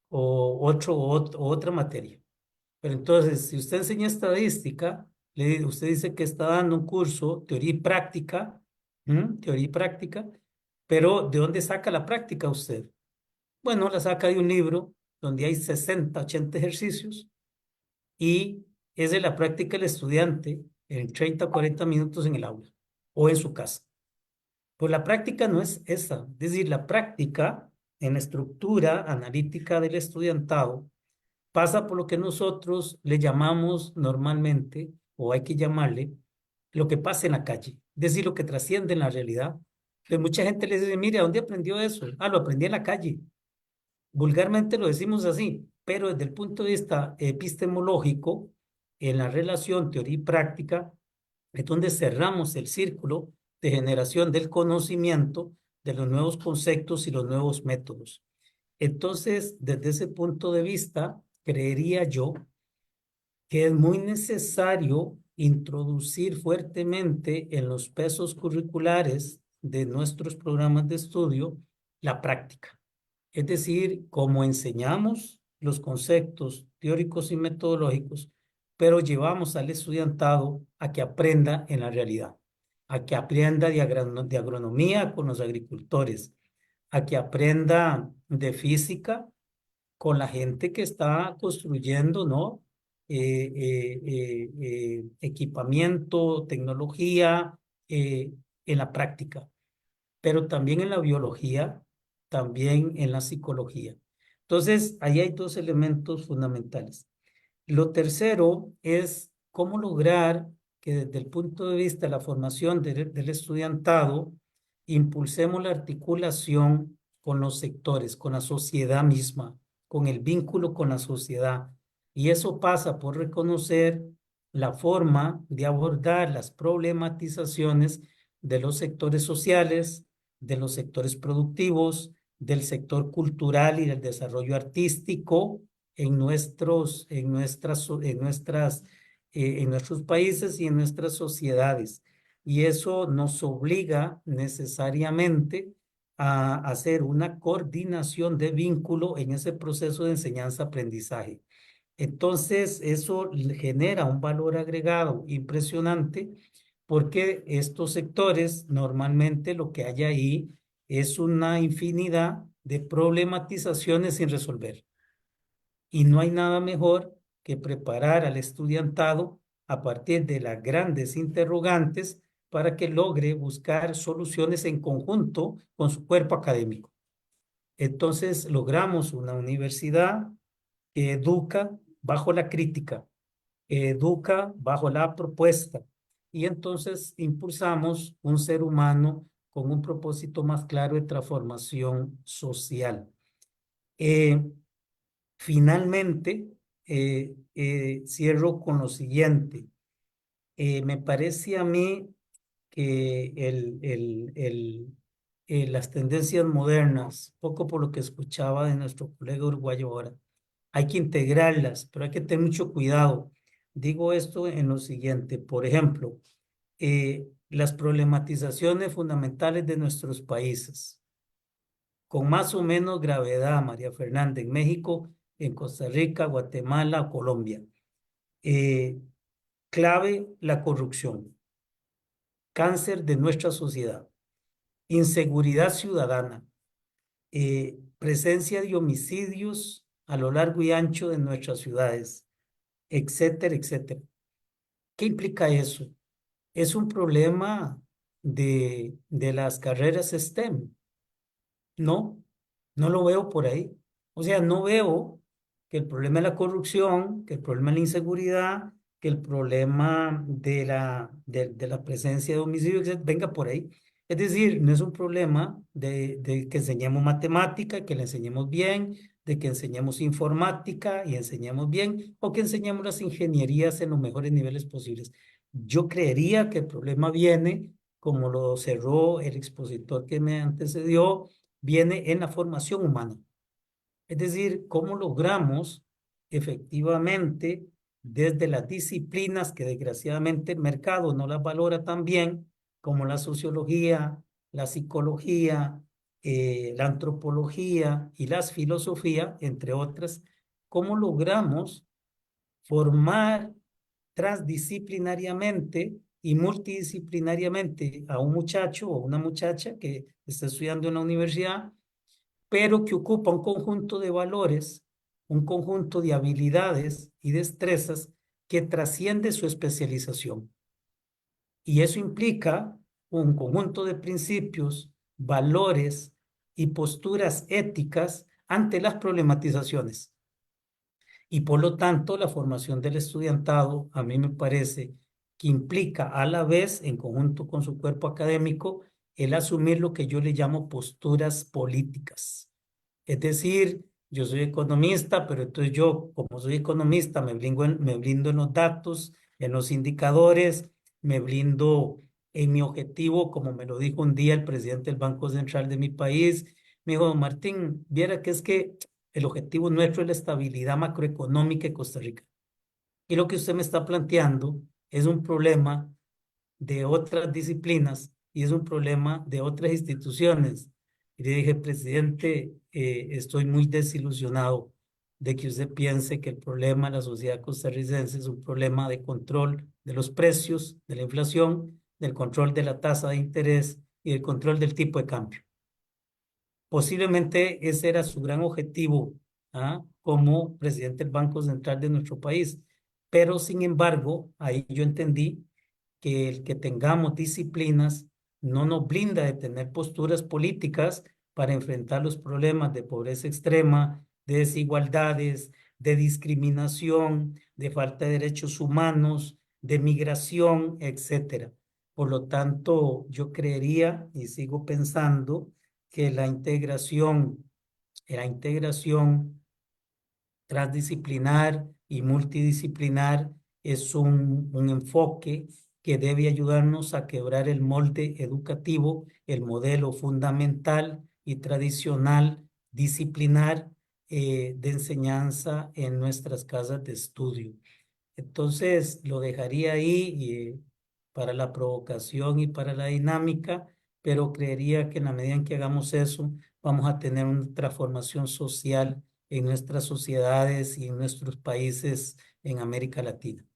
otra materia. Pero entonces, si usted enseña estadística, usted dice que está dando un curso, teoría y práctica, teoría y práctica, pero ¿de dónde saca la práctica usted? Bueno, la saca de un libro donde hay 60, 80 ejercicios y es de la práctica del estudiante en 30 o 40 minutos en el aula o en su casa. Pues la práctica no es esa, es decir, la práctica en la estructura analítica del estudiantado pasa por lo que nosotros le llamamos normalmente, o hay que llamarle, lo que pasa en la calle, es decir, lo que trasciende en la realidad. Entonces, mucha gente le dice, mire, ¿a dónde aprendió eso? Ah, lo aprendí en la calle. Vulgarmente lo decimos así, pero desde el punto de vista epistemológico, en la relación teoría y práctica, es donde cerramos el círculo de generación del conocimiento, de los nuevos conceptos y los nuevos métodos. Entonces, desde ese punto de vista, creería yo que es muy necesario introducir fuertemente en los pesos curriculares de nuestros programas de estudio la práctica. Es decir, cómo enseñamos los conceptos teóricos y metodológicos, pero llevamos al estudiantado a que aprenda en la realidad, a que aprenda de agronomía con los agricultores, a que aprenda de física con la gente que está construyendo, ¿no? Equipamiento, tecnología en la práctica, pero también en la biología, también en la psicología. Entonces, ahí hay dos elementos fundamentales. Lo tercero es cómo lograr que desde el punto de vista de la formación del estudiantado, impulsemos la articulación con los sectores, con la sociedad misma, con el vínculo con la sociedad. Y eso pasa por reconocer la forma de abordar las problematizaciones de los sectores sociales, de los sectores productivos, del sector cultural y del desarrollo artístico en nuestros países y en nuestras sociedades. Y eso nos obliga necesariamente a hacer una coordinación de vínculo en ese proceso de enseñanza-aprendizaje. Entonces, eso genera un valor agregado impresionante porque estos sectores normalmente lo que hay ahí es una infinidad de problematizaciones sin resolver. Y no hay nada mejor que preparar al estudiantado a partir de las grandes interrogantes para que logre buscar soluciones en conjunto con su cuerpo académico. Entonces logramos una universidad que educa bajo la crítica, que educa bajo la propuesta, y entonces impulsamos un ser humano con un propósito más claro de transformación social. Finalmente, cierro con lo siguiente. Me parece a mí que las tendencias modernas, poco por lo que escuchaba de nuestro colega uruguayo ahora. Hay que integrarlas, pero hay que tener mucho cuidado. Digo esto en lo siguiente, por ejemplo, las problematizaciones fundamentales de nuestros países, con más o menos gravedad, María Fernanda, en México, en Costa Rica, Guatemala, Colombia. Clave, la corrupción, cáncer de nuestra sociedad, inseguridad ciudadana, presencia de homicidios a lo largo y ancho de nuestras ciudades, etcétera, etcétera. ¿Qué implica eso? Es un problema de las carreras STEM. No, no lo veo por ahí. O sea, no veo que el problema de la corrupción, que el problema de la inseguridad, que el problema de la presencia de homicidios etcétera, venga por ahí. Es decir, no es un problema de que enseñemos matemática, que le enseñemos bien, de que enseñemos informática y enseñemos bien, o que enseñemos las ingenierías en los mejores niveles posibles. Yo creería que el problema viene, como lo cerró el expositor que me antecedió, viene en la formación humana. Es decir, cómo logramos efectivamente desde las disciplinas que desgraciadamente el mercado no las valora tan bien, como la sociología, la psicología, la antropología y las filosofía, entre otras, cómo logramos formar transdisciplinariamente y multidisciplinariamente a un muchacho o una muchacha que está estudiando en la universidad, pero que ocupa un conjunto de valores, un conjunto de habilidades y destrezas que trasciende su especialización. Y eso implica un conjunto de principios, valores y posturas éticas ante las problematizaciones. Y por lo tanto, la formación del estudiantado a mí me parece que implica a la vez, en conjunto con su cuerpo académico, el asumir lo que yo le llamo posturas políticas. Es decir, yo soy economista, pero entonces yo, como soy economista, me blindo en los datos, en los indicadores, me blindo en mi objetivo, como me lo dijo un día el presidente del Banco Central de mi país. Me dijo, Martín, viera que es que el objetivo nuestro es la estabilidad macroeconómica de Costa Rica. Y lo que usted me está planteando es un problema de otras disciplinas y es un problema de otras instituciones. Y le dije, presidente, estoy muy desilusionado de que usted piense que el problema de la sociedad costarricense es un problema de control de los precios, de la inflación, del control de la tasa de interés y del control del tipo de cambio. Posiblemente ese era su gran objetivo, como presidente del Banco Central de nuestro país. Pero, sin embargo, ahí yo entendí que el que tengamos disciplinas no nos blinda de tener posturas políticas para enfrentar los problemas de pobreza extrema, de desigualdades, de discriminación, de falta de derechos humanos, de migración, etcétera. Por lo tanto, yo creería y sigo pensando que la integración transdisciplinar y multidisciplinar es un enfoque que debe ayudarnos a quebrar el molde educativo, el modelo fundamental y tradicional disciplinar de enseñanza en nuestras casas de estudio. Entonces, lo dejaría ahí para la provocación y para la dinámica, pero creería que en la medida en que hagamos eso, vamos a tener una transformación social en nuestras sociedades y en nuestros países en América Latina.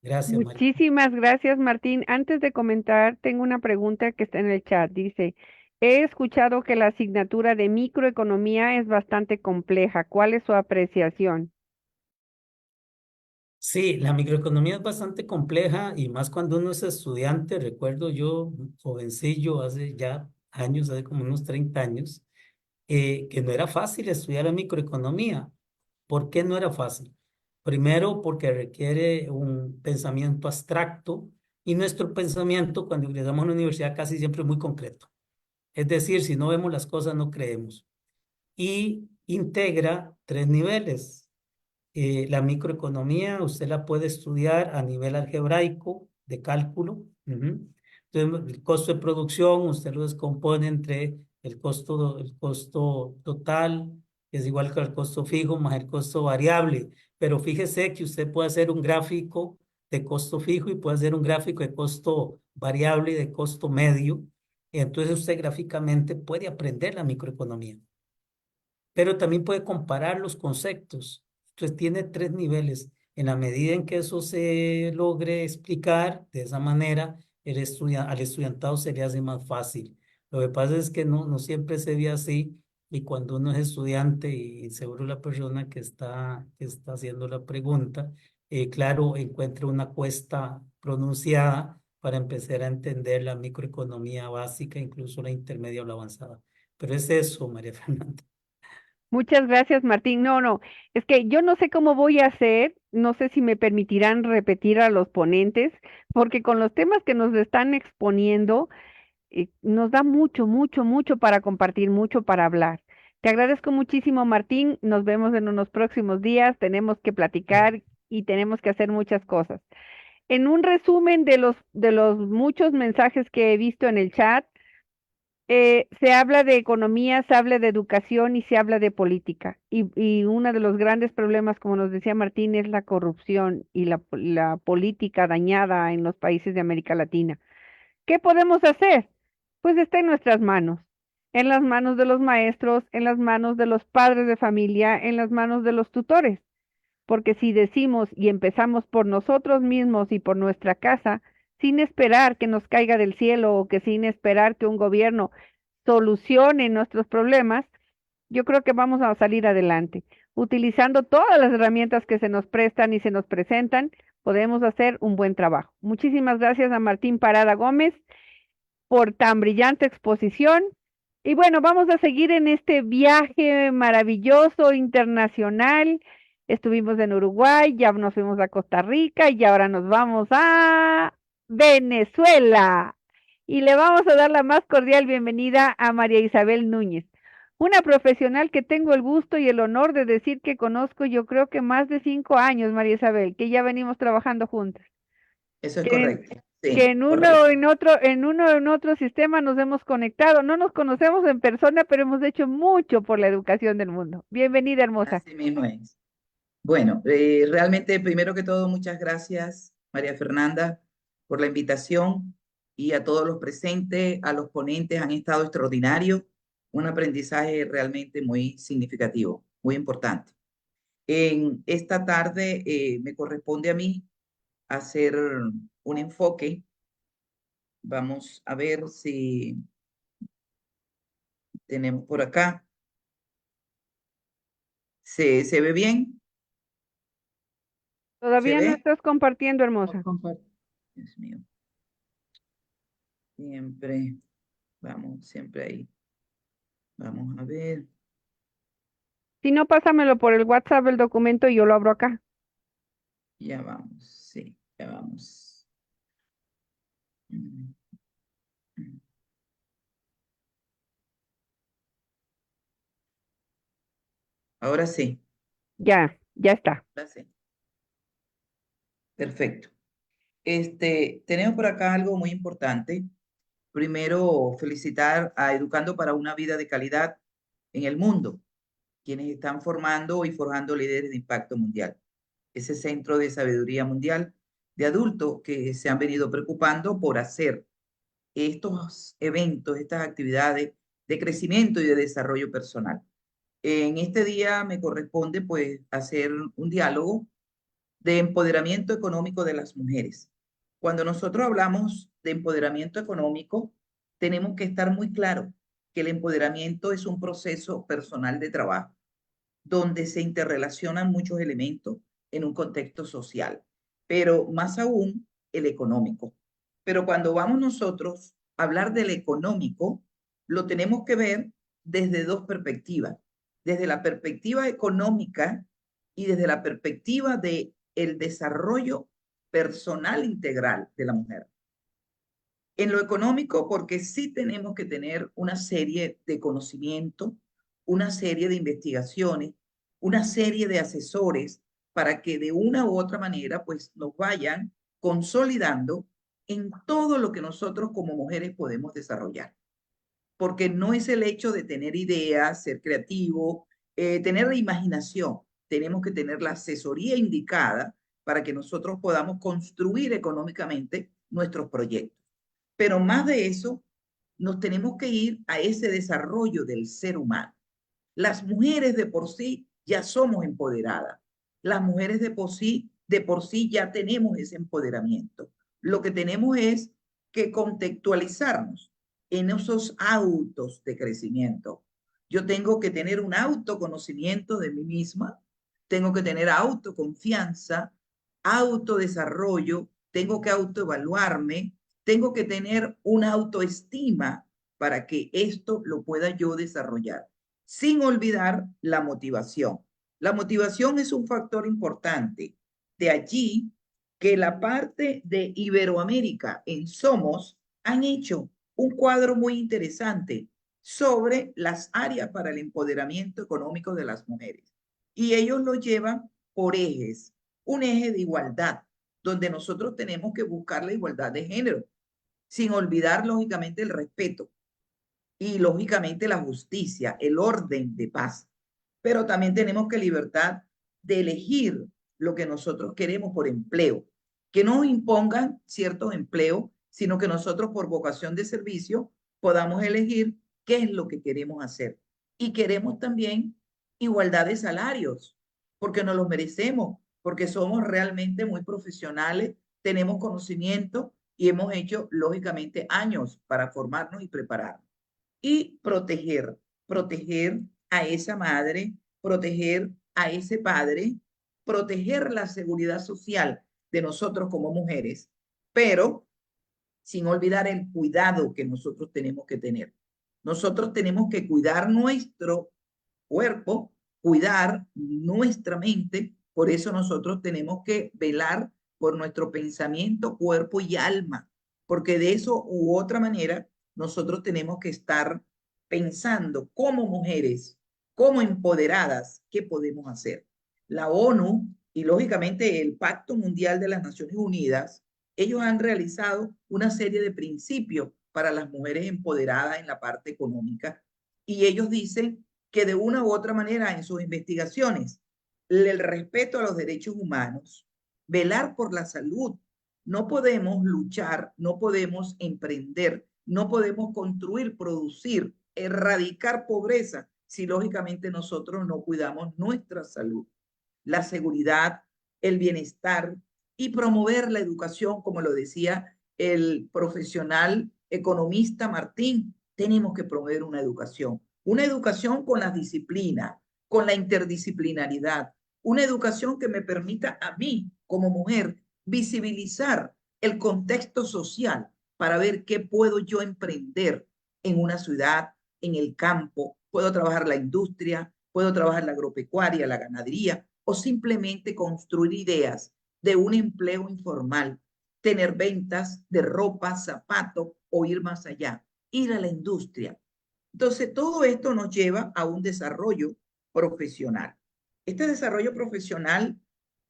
Gracias, María. Muchísimas gracias, Martín. Antes de comentar, tengo una pregunta que está en el chat. Dice, he escuchado que la asignatura de microeconomía es bastante compleja. ¿Cuál es su apreciación? Sí, la microeconomía es bastante compleja y más cuando uno es estudiante. Recuerdo yo, jovencillo, hace ya años, hace como unos 30 años, que no era fácil estudiar la microeconomía. ¿Por qué no era fácil? Primero, porque requiere un pensamiento abstracto y nuestro pensamiento cuando ingresamos a la universidad casi siempre es muy concreto. Es decir, si no vemos las cosas, no creemos. Y integra 3 niveles. La microeconomía usted la puede estudiar a nivel algebraico de cálculo, Entonces, el costo de producción, usted lo descompone entre el costo total, que es igual que el costo fijo, más el costo variable. Pero fíjese que usted puede hacer un gráfico de costo fijo y puede hacer un gráfico de costo variable y de costo medio. Y entonces usted gráficamente puede aprender la microeconomía, pero también puede comparar los conceptos. Entonces tiene tres niveles. En la medida en que eso se logre explicar de esa manera, al estudiantado se le hace más fácil. Lo que pasa es que no siempre se ve así, y cuando uno es estudiante y seguro la persona que está haciendo la pregunta, claro, encuentra una cuesta pronunciada para empezar a entender la microeconomía básica, incluso la intermedia o la avanzada. Pero es eso, María Fernanda. Muchas gracias, Martín. No, no, es que yo no sé cómo voy a hacer, no sé si me permitirán repetir a los ponentes, porque con los temas que nos están exponiendo, nos da mucho, mucho, mucho para compartir, mucho para hablar. Te agradezco muchísimo, Martín. Nos vemos en unos próximos días. Tenemos que platicar y tenemos que hacer muchas cosas. En un resumen de los muchos mensajes que he visto en el chat, se habla de economía, se habla de educación y se habla de política. Y uno de los grandes problemas, como nos decía Martín, es la corrupción y la política dañada en los países de América Latina. ¿Qué podemos hacer? Pues está en nuestras manos, en las manos de los maestros, en las manos de los padres de familia, en las manos de los tutores. Porque si decimos y empezamos por nosotros mismos y por nuestra casa, sin esperar que nos caiga del cielo o que sin esperar que un gobierno solucione nuestros problemas, yo creo que vamos a salir adelante. Utilizando todas las herramientas que se nos prestan y se nos presentan, podemos hacer un buen trabajo. Muchísimas gracias a Martín Parada Gómez por tan brillante exposición. Y bueno, vamos a seguir en este viaje maravilloso internacional. Estuvimos en Uruguay, ya nos fuimos a Costa Rica y ahora nos vamos a Venezuela. Y le vamos a dar la más cordial bienvenida a María Isabel Núñez, una profesional que tengo el gusto y el honor de decir que conozco, yo creo que más de 5 años, María Isabel, que ya venimos trabajando juntas. Eso es Que correcto. que Sí, en correcto. en otro sistema nos hemos conectado. No nos conocemos en persona, pero hemos hecho mucho por la educación del mundo. Bienvenida, hermosa. Así mismo es. Bueno, realmente, primero que todo, muchas gracias, María Fernanda, por la invitación y a todos los presentes, a los ponentes, han estado extraordinarios. Un aprendizaje realmente muy significativo, muy importante. En esta tarde me corresponde a mí hacer un enfoque. Vamos a ver si tenemos por acá. ¿Se ve bien? ¿Se Todavía no ve? estás compartiendo, No hermosa. comparto. Dios mío. Siempre, vamos, siempre ahí. Vamos a ver. Si no, pásamelo por el WhatsApp el documento y yo lo abro acá. Ya vamos, sí, ya vamos. Mm, mm. Ahora sí, Ya está. ahora sí. Perfecto. Tenemos por acá algo muy importante. Primero, felicitar a Educando para una Vida de Calidad en el Mundo, quienes están formando y forjando líderes de impacto mundial. Ese centro de sabiduría mundial de adultos que se han venido preocupando por hacer estos eventos, estas actividades de crecimiento y de desarrollo personal. En este día me corresponde pues hacer un diálogo de empoderamiento económico de las mujeres. Cuando nosotros hablamos de empoderamiento económico, tenemos que estar muy claros que el empoderamiento es un proceso personal de trabajo donde se interrelacionan muchos elementos en un contexto social, pero más aún el económico. Pero cuando vamos nosotros a hablar del económico, lo tenemos que ver desde dos perspectivas, desde la perspectiva económica y desde la perspectiva de el desarrollo personal integral de la mujer. En lo económico, porque sí tenemos que tener una serie de conocimientos, una serie de investigaciones, una serie de asesores para que de una u otra manera pues nos vayan consolidando en todo lo que nosotros como mujeres podemos desarrollar. Porque no es el hecho de tener ideas, ser creativo, tener imaginación. Tenemos que tener la asesoría indicada para que nosotros podamos construir económicamente nuestros proyectos. Pero más de eso, nos tenemos que ir a ese desarrollo del ser humano. Las mujeres de por sí ya somos empoderadas. Las mujeres de por sí ya tenemos ese empoderamiento. Lo que tenemos es que contextualizarnos en esos autos de crecimiento. Yo tengo que tener un autoconocimiento de mí misma, tengo que tener autoconfianza, autodesarrollo, tengo que autoevaluarme, tengo que tener una autoestima para que esto lo pueda yo desarrollar, sin olvidar la motivación. La motivación es un factor importante. De allí que la parte de Iberoamérica en Somos han hecho un cuadro muy interesante sobre las áreas para el empoderamiento económico de las mujeres. Y ellos lo llevan por ejes. Un eje de igualdad, donde nosotros tenemos que buscar la igualdad de género, sin olvidar, lógicamente, el respeto y, lógicamente, la justicia, el orden de paz. Pero también tenemos que libertad de elegir lo que nosotros queremos por empleo, que no nos impongan ciertos empleos, sino que nosotros por vocación de servicio podamos elegir qué es lo que queremos hacer. Y queremos también igualdad de salarios, porque nos los merecemos, porque somos realmente muy profesionales, tenemos conocimiento y hemos hecho, lógicamente, años para formarnos y prepararnos. Y proteger a esa madre, proteger a ese padre, proteger la seguridad social de nosotros como mujeres, pero sin olvidar el cuidado que nosotros tenemos que tener. Nosotros tenemos que cuidar nuestro cuerpo, cuidar nuestra mente, por eso nosotros tenemos que velar por nuestro pensamiento, cuerpo y alma, porque de eso u otra manera nosotros tenemos que estar pensando como mujeres, como empoderadas, qué podemos hacer. La ONU y lógicamente el Pacto Mundial de las Naciones Unidas, ellos han realizado una serie de principios para las mujeres empoderadas en la parte económica y ellos dicen que de una u otra manera en sus investigaciones, el respeto a los derechos humanos, velar por la salud, no podemos luchar, no podemos emprender, no podemos construir, producir, erradicar pobreza si lógicamente nosotros no cuidamos nuestra salud, la seguridad, el bienestar y promover la educación, como lo decía el profesional economista Martín. Tenemos que promover una educación con las disciplinas, con la interdisciplinaridad, una educación que me permita a mí como mujer visibilizar el contexto social para ver qué puedo yo emprender en una ciudad, en el campo, puedo trabajar la industria, puedo trabajar la agropecuaria, la ganadería o simplemente construir ideas de un empleo informal, tener ventas de ropa, zapatos o ir más allá, ir a la industria. Entonces, todo esto nos lleva a un desarrollo profesional. Este desarrollo profesional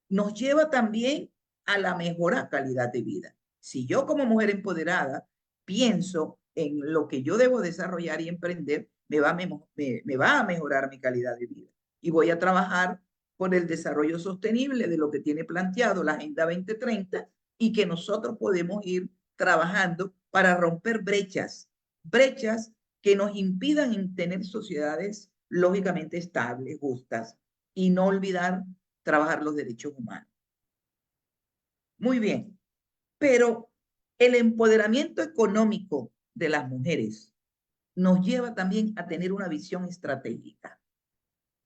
nos lleva también a la mejora calidad de vida. Si yo como mujer empoderada pienso en lo que yo debo desarrollar y emprender, me va a mejorar mi calidad de vida. Y voy a trabajar por el desarrollo sostenible de lo que tiene planteado la Agenda 2030 y que nosotros podemos ir trabajando para romper brechas que nos impidan tener sociedades lógicamente estables, justas, y no olvidar trabajar los derechos humanos. Muy bien, pero el empoderamiento económico de las mujeres nos lleva también a tener una visión estratégica.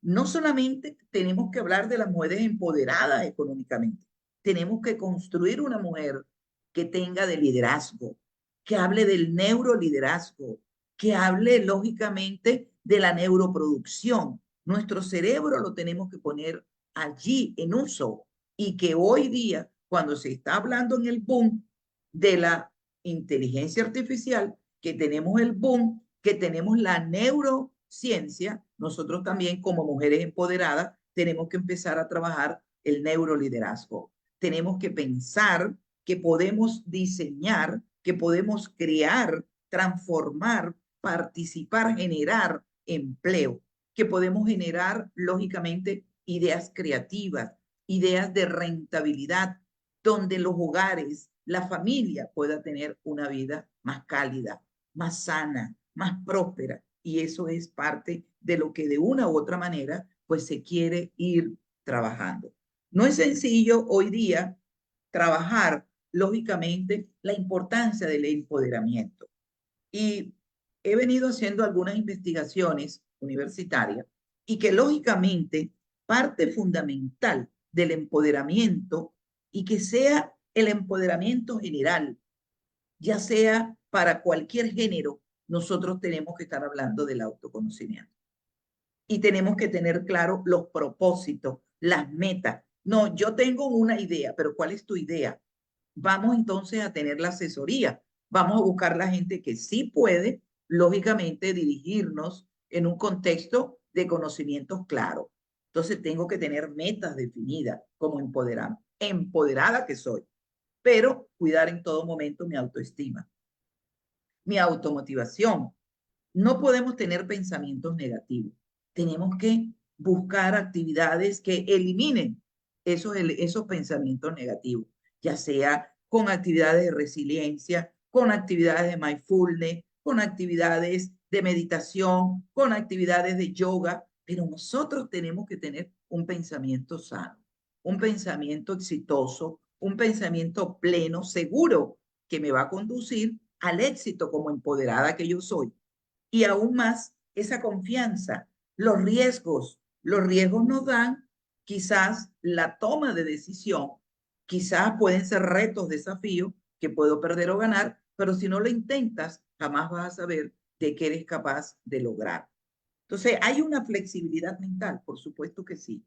No solamente tenemos que hablar de las mujeres empoderadas económicamente, tenemos que construir una mujer que tenga de liderazgo, que hable del neuroliderazgo, que hable lógicamente de la neuroproducción. Nuestro cerebro lo tenemos que poner allí en uso y que hoy día, cuando se está hablando en el boom de la inteligencia artificial, que tenemos el boom, que tenemos la neurociencia, nosotros también como mujeres empoderadas tenemos que empezar a trabajar el neuroliderazgo. Tenemos que pensar que podemos diseñar, que podemos crear, transformar, participar, generar empleo, que podemos generar, lógicamente, ideas creativas, ideas de rentabilidad, donde los hogares, la familia pueda tener una vida más cálida, más sana, más próspera. Y eso es parte de lo que de una u otra manera, pues se quiere ir trabajando. No es sencillo hoy día trabajar, lógicamente, la importancia del empoderamiento. Y he venido haciendo algunas investigaciones universitarias y que lógicamente parte fundamental del empoderamiento y que sea el empoderamiento general, ya sea para cualquier género, nosotros tenemos que estar hablando del autoconocimiento. Y tenemos que tener claro los propósitos, las metas. No, yo tengo una idea, pero ¿cuál es tu idea? Vamos entonces a tener la asesoría. Vamos a buscar la gente que sí puede, lógicamente, dirigirnos en un contexto de conocimientos claros. Entonces tengo que tener metas definidas como empoderada que soy, pero cuidar en todo momento mi autoestima, mi automotivación. No podemos tener pensamientos negativos. Tenemos que buscar actividades que eliminen esos pensamientos negativos, ya sea con actividades de resiliencia, con actividades de mindfulness, con actividades de meditación, con actividades de yoga, pero nosotros tenemos que tener un pensamiento sano, un pensamiento exitoso, un pensamiento pleno, seguro, que me va a conducir al éxito como empoderada que yo soy. Y aún más, esa confianza, los riesgos nos dan quizás la toma de decisión, quizás pueden ser retos, desafíos que puedo perder o ganar, pero si no lo intentas, jamás vas a saber de qué eres capaz de lograr. Entonces, ¿hay una flexibilidad mental? Por supuesto que sí.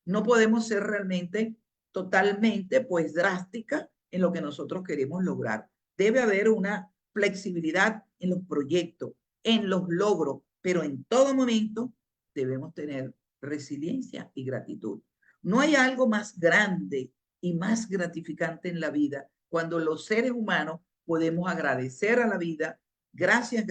No podemos ser realmente totalmente, pues, drástica en lo que nosotros queremos lograr. Debe haber una flexibilidad en los proyectos, en los logros, pero en todo momento debemos tener resiliencia y gratitud. No hay algo más grande y más gratificante en la vida cuando los seres humanos podemos agradecer a la vida, gracias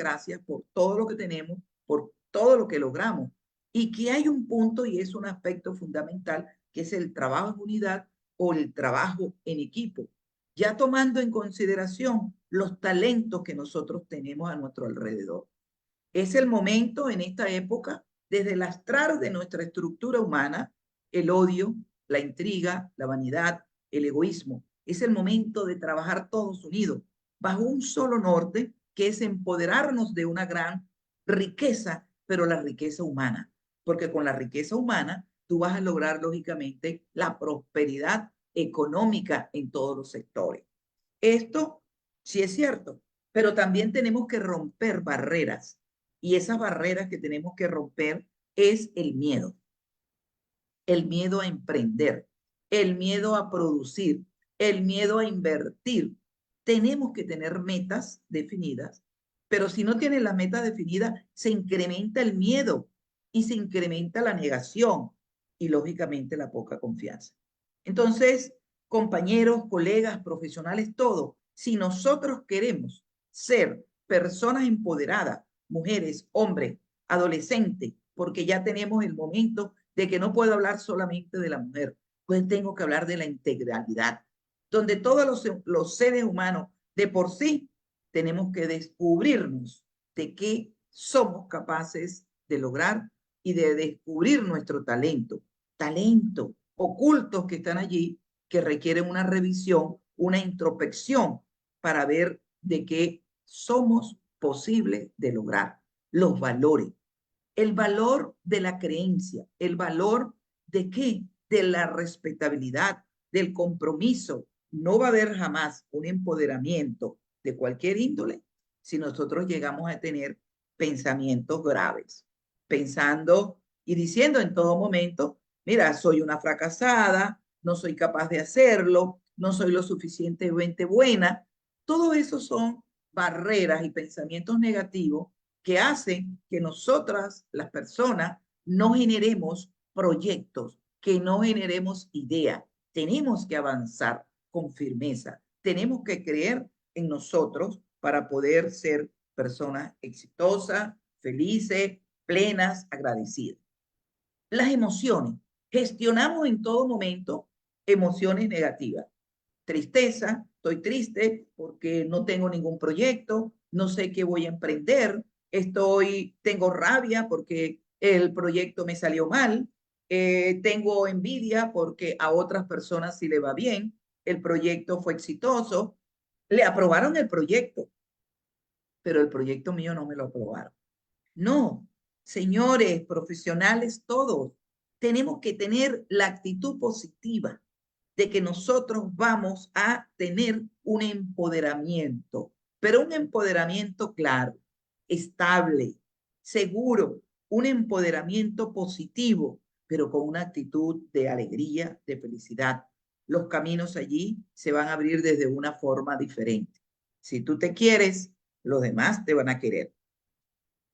por todo lo que tenemos, por todo lo que logramos. Y que hay un punto y es un aspecto fundamental, que es el trabajo en unidad o el trabajo en equipo, ya tomando en consideración los talentos que nosotros tenemos a nuestro alrededor. Es el momento en esta época de delastrar de nuestra estructura humana el odio, la intriga, la vanidad, el egoísmo. Es el momento de trabajar todos unidos bajo un solo norte, que es empoderarnos de una gran riqueza, pero la riqueza humana. Porque con la riqueza humana tú vas a lograr, lógicamente, la prosperidad económica en todos los sectores. Esto sí es cierto, pero también tenemos que romper barreras. Y esas barreras que tenemos que romper es el miedo a emprender, el miedo a producir, el miedo a invertir. Tenemos que tener metas definidas, pero si no tienes las metas definidas, se incrementa el miedo y se incrementa la negación y, lógicamente, la poca confianza. Entonces, compañeros, colegas, profesionales, todos, si nosotros queremos ser personas empoderadas, mujeres, hombres, adolescentes, porque ya tenemos el momento de que no puedo hablar solamente de la mujer, pues tengo que hablar de la integralidad, donde todos los seres humanos de por sí tenemos que descubrirnos de qué somos capaces de lograr y de descubrir nuestro talento ocultos que están allí, que requieren una revisión, una introspección para ver de qué somos posibles de lograr. Los valores, el valor de la creencia, el valor de qué, de la respetabilidad, del compromiso. No va a haber jamás un empoderamiento de cualquier índole si nosotros llegamos a tener pensamientos graves, pensando y diciendo en todo momento, mira, soy una fracasada, no soy capaz de hacerlo, no soy lo suficientemente buena. Todo eso son barreras y pensamientos negativos que hacen que nosotras, las personas, no generemos proyectos, que no generemos ideas. Tenemos que avanzar con firmeza, tenemos que creer en nosotros para poder ser personas exitosas, felices, plenas, agradecidas. Las emociones. Gestionamos en todo momento emociones negativas. Tristeza, estoy triste porque no tengo ningún proyecto, no sé qué voy a emprender, tengo rabia porque el proyecto me salió mal, tengo envidia porque a otras personas sí le va bien, el proyecto fue exitoso, le aprobaron el proyecto, pero el proyecto mío no me lo aprobaron. No, señores, profesionales todos, tenemos que tener la actitud positiva de que nosotros vamos a tener un empoderamiento, pero un empoderamiento claro, estable, seguro, un empoderamiento positivo, pero con una actitud de alegría, de felicidad. Los caminos allí se van a abrir desde una forma diferente. Si tú te quieres, los demás te van a querer.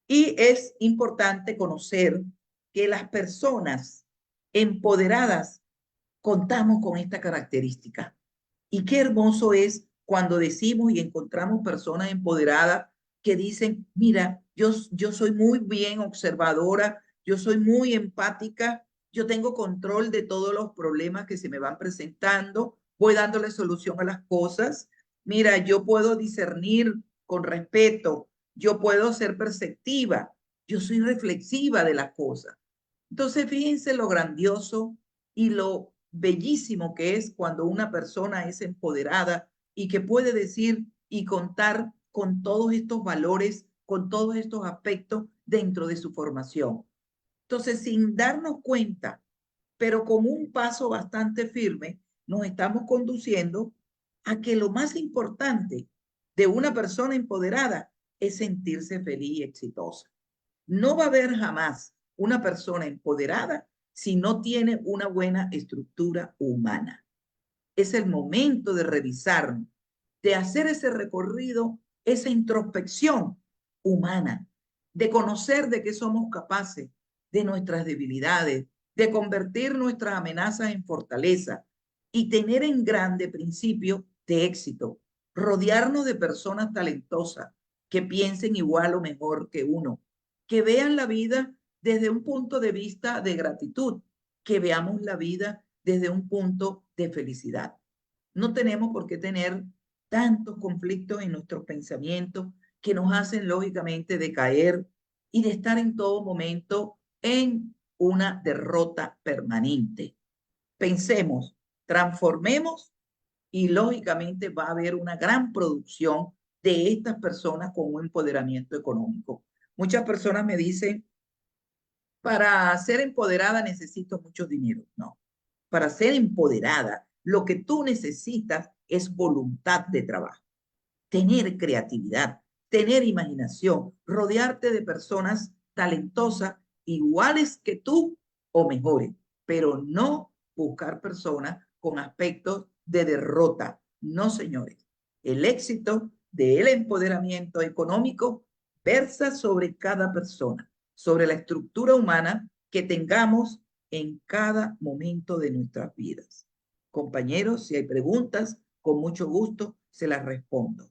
Y es importante conocer que las personas empoderadas contamos con esta característica. Y qué hermoso es cuando decimos y encontramos personas empoderadas que dicen, mira, yo soy muy bien observadora, yo soy muy empática, yo tengo control de todos los problemas que se me van presentando, voy dándole solución a las cosas. Mira, yo puedo discernir con respeto, yo puedo ser perceptiva, yo soy reflexiva de las cosas. Entonces, fíjense lo grandioso y lo bellísimo que es cuando una persona es empoderada y que puede decir y contar con todos estos valores, con todos estos aspectos dentro de su formación. Entonces, sin darnos cuenta, pero con un paso bastante firme, nos estamos conduciendo a que lo más importante de una persona empoderada es sentirse feliz y exitosa. No va a haber jamás una persona empoderada si no tiene una buena estructura humana. Es el momento de revisarnos, de hacer ese recorrido, esa introspección humana, de conocer de qué somos capaces, de nuestras debilidades, de convertir nuestras amenazas en fortaleza y tener en grande principio de éxito, rodearnos de personas talentosas que piensen igual o mejor que uno, que vean la vida desde un punto de vista de gratitud, que veamos la vida desde un punto de felicidad. No tenemos por qué tener tantos conflictos en nuestros pensamientos que nos hacen lógicamente decaer y de estar en todo momento en una derrota permanente. Pensemos, transformemos y lógicamente va a haber una gran producción de estas personas con un empoderamiento económico. Muchas personas me dicen, para ser empoderada necesito mucho dinero. No, para ser empoderada, lo que tú necesitas es voluntad de trabajo, tener creatividad, tener imaginación, rodearte de personas talentosas, iguales que tú o mejores, pero no buscar personas con aspectos de derrota. No, señores. El éxito del empoderamiento económico versa sobre cada persona, sobre la estructura humana que tengamos en cada momento de nuestras vidas. Compañeros, si hay preguntas, con mucho gusto se las respondo.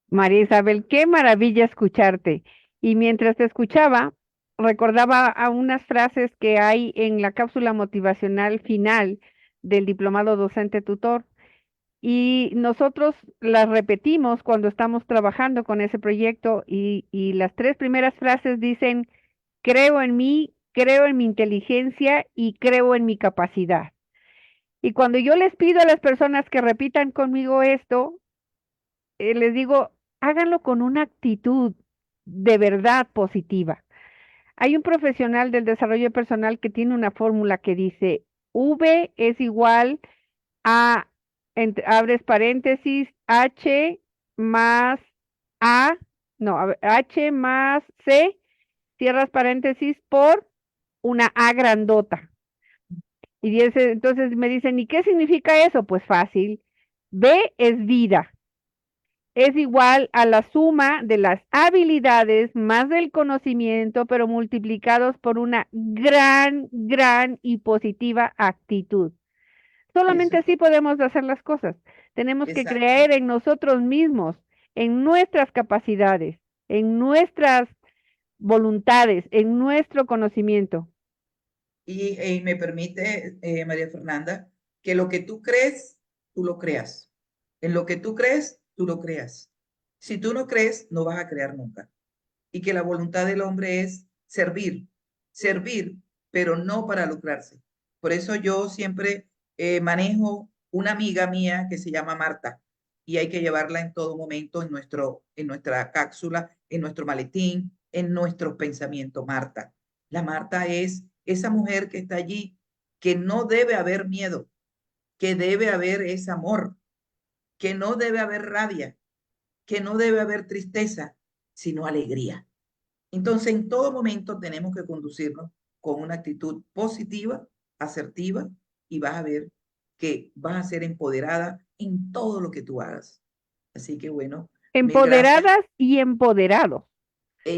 María Isabel, qué maravilla escucharte. Y mientras te escuchaba, recordaba a unas frases que hay en la cápsula motivacional final del diplomado docente tutor. Y nosotros las repetimos cuando estamos trabajando con ese proyecto y las tres primeras frases dicen, creo en mí, creo en mi inteligencia y creo en mi capacidad. Y cuando yo les pido a las personas que repitan conmigo esto, les digo, háganlo con una actitud de verdad positiva. Hay un profesional del desarrollo personal que tiene una fórmula que dice, V es igual a, abres paréntesis, H más A, no, H más C, cierras paréntesis por una A grandota. Y dice, entonces me dicen, ¿y qué significa eso? Pues fácil. B es vida. Es igual a la suma de las habilidades más del conocimiento, pero multiplicados por una gran y positiva actitud. Solamente Eso es así podemos hacer las cosas. Tenemos que exacto. creer en nosotros mismos, en nuestras capacidades, en nuestras voluntades, en nuestro conocimiento. Y me permite, María Fernanda, que lo que tú crees, tú lo creas. En lo que tú crees, tú lo creas. Si tú no crees, no vas a crear nunca. Y que la voluntad del hombre es servir, pero no para lucrarse. Por eso yo siempre manejo una amiga mía que se llama Marta y hay que llevarla en todo momento en nuestra cápsula, en nuestro maletín, en nuestros pensamientos. Marta. La Marta es esa mujer que está allí, que no debe haber miedo, que debe haber ese amor, que no debe haber rabia, que no debe haber tristeza, sino alegría. Entonces, en todo momento tenemos que conducirnos con una actitud positiva, asertiva, y vas a ver que vas a ser empoderada en todo lo que tú hagas. Así que bueno, mil gracias. Empoderadas y empoderados.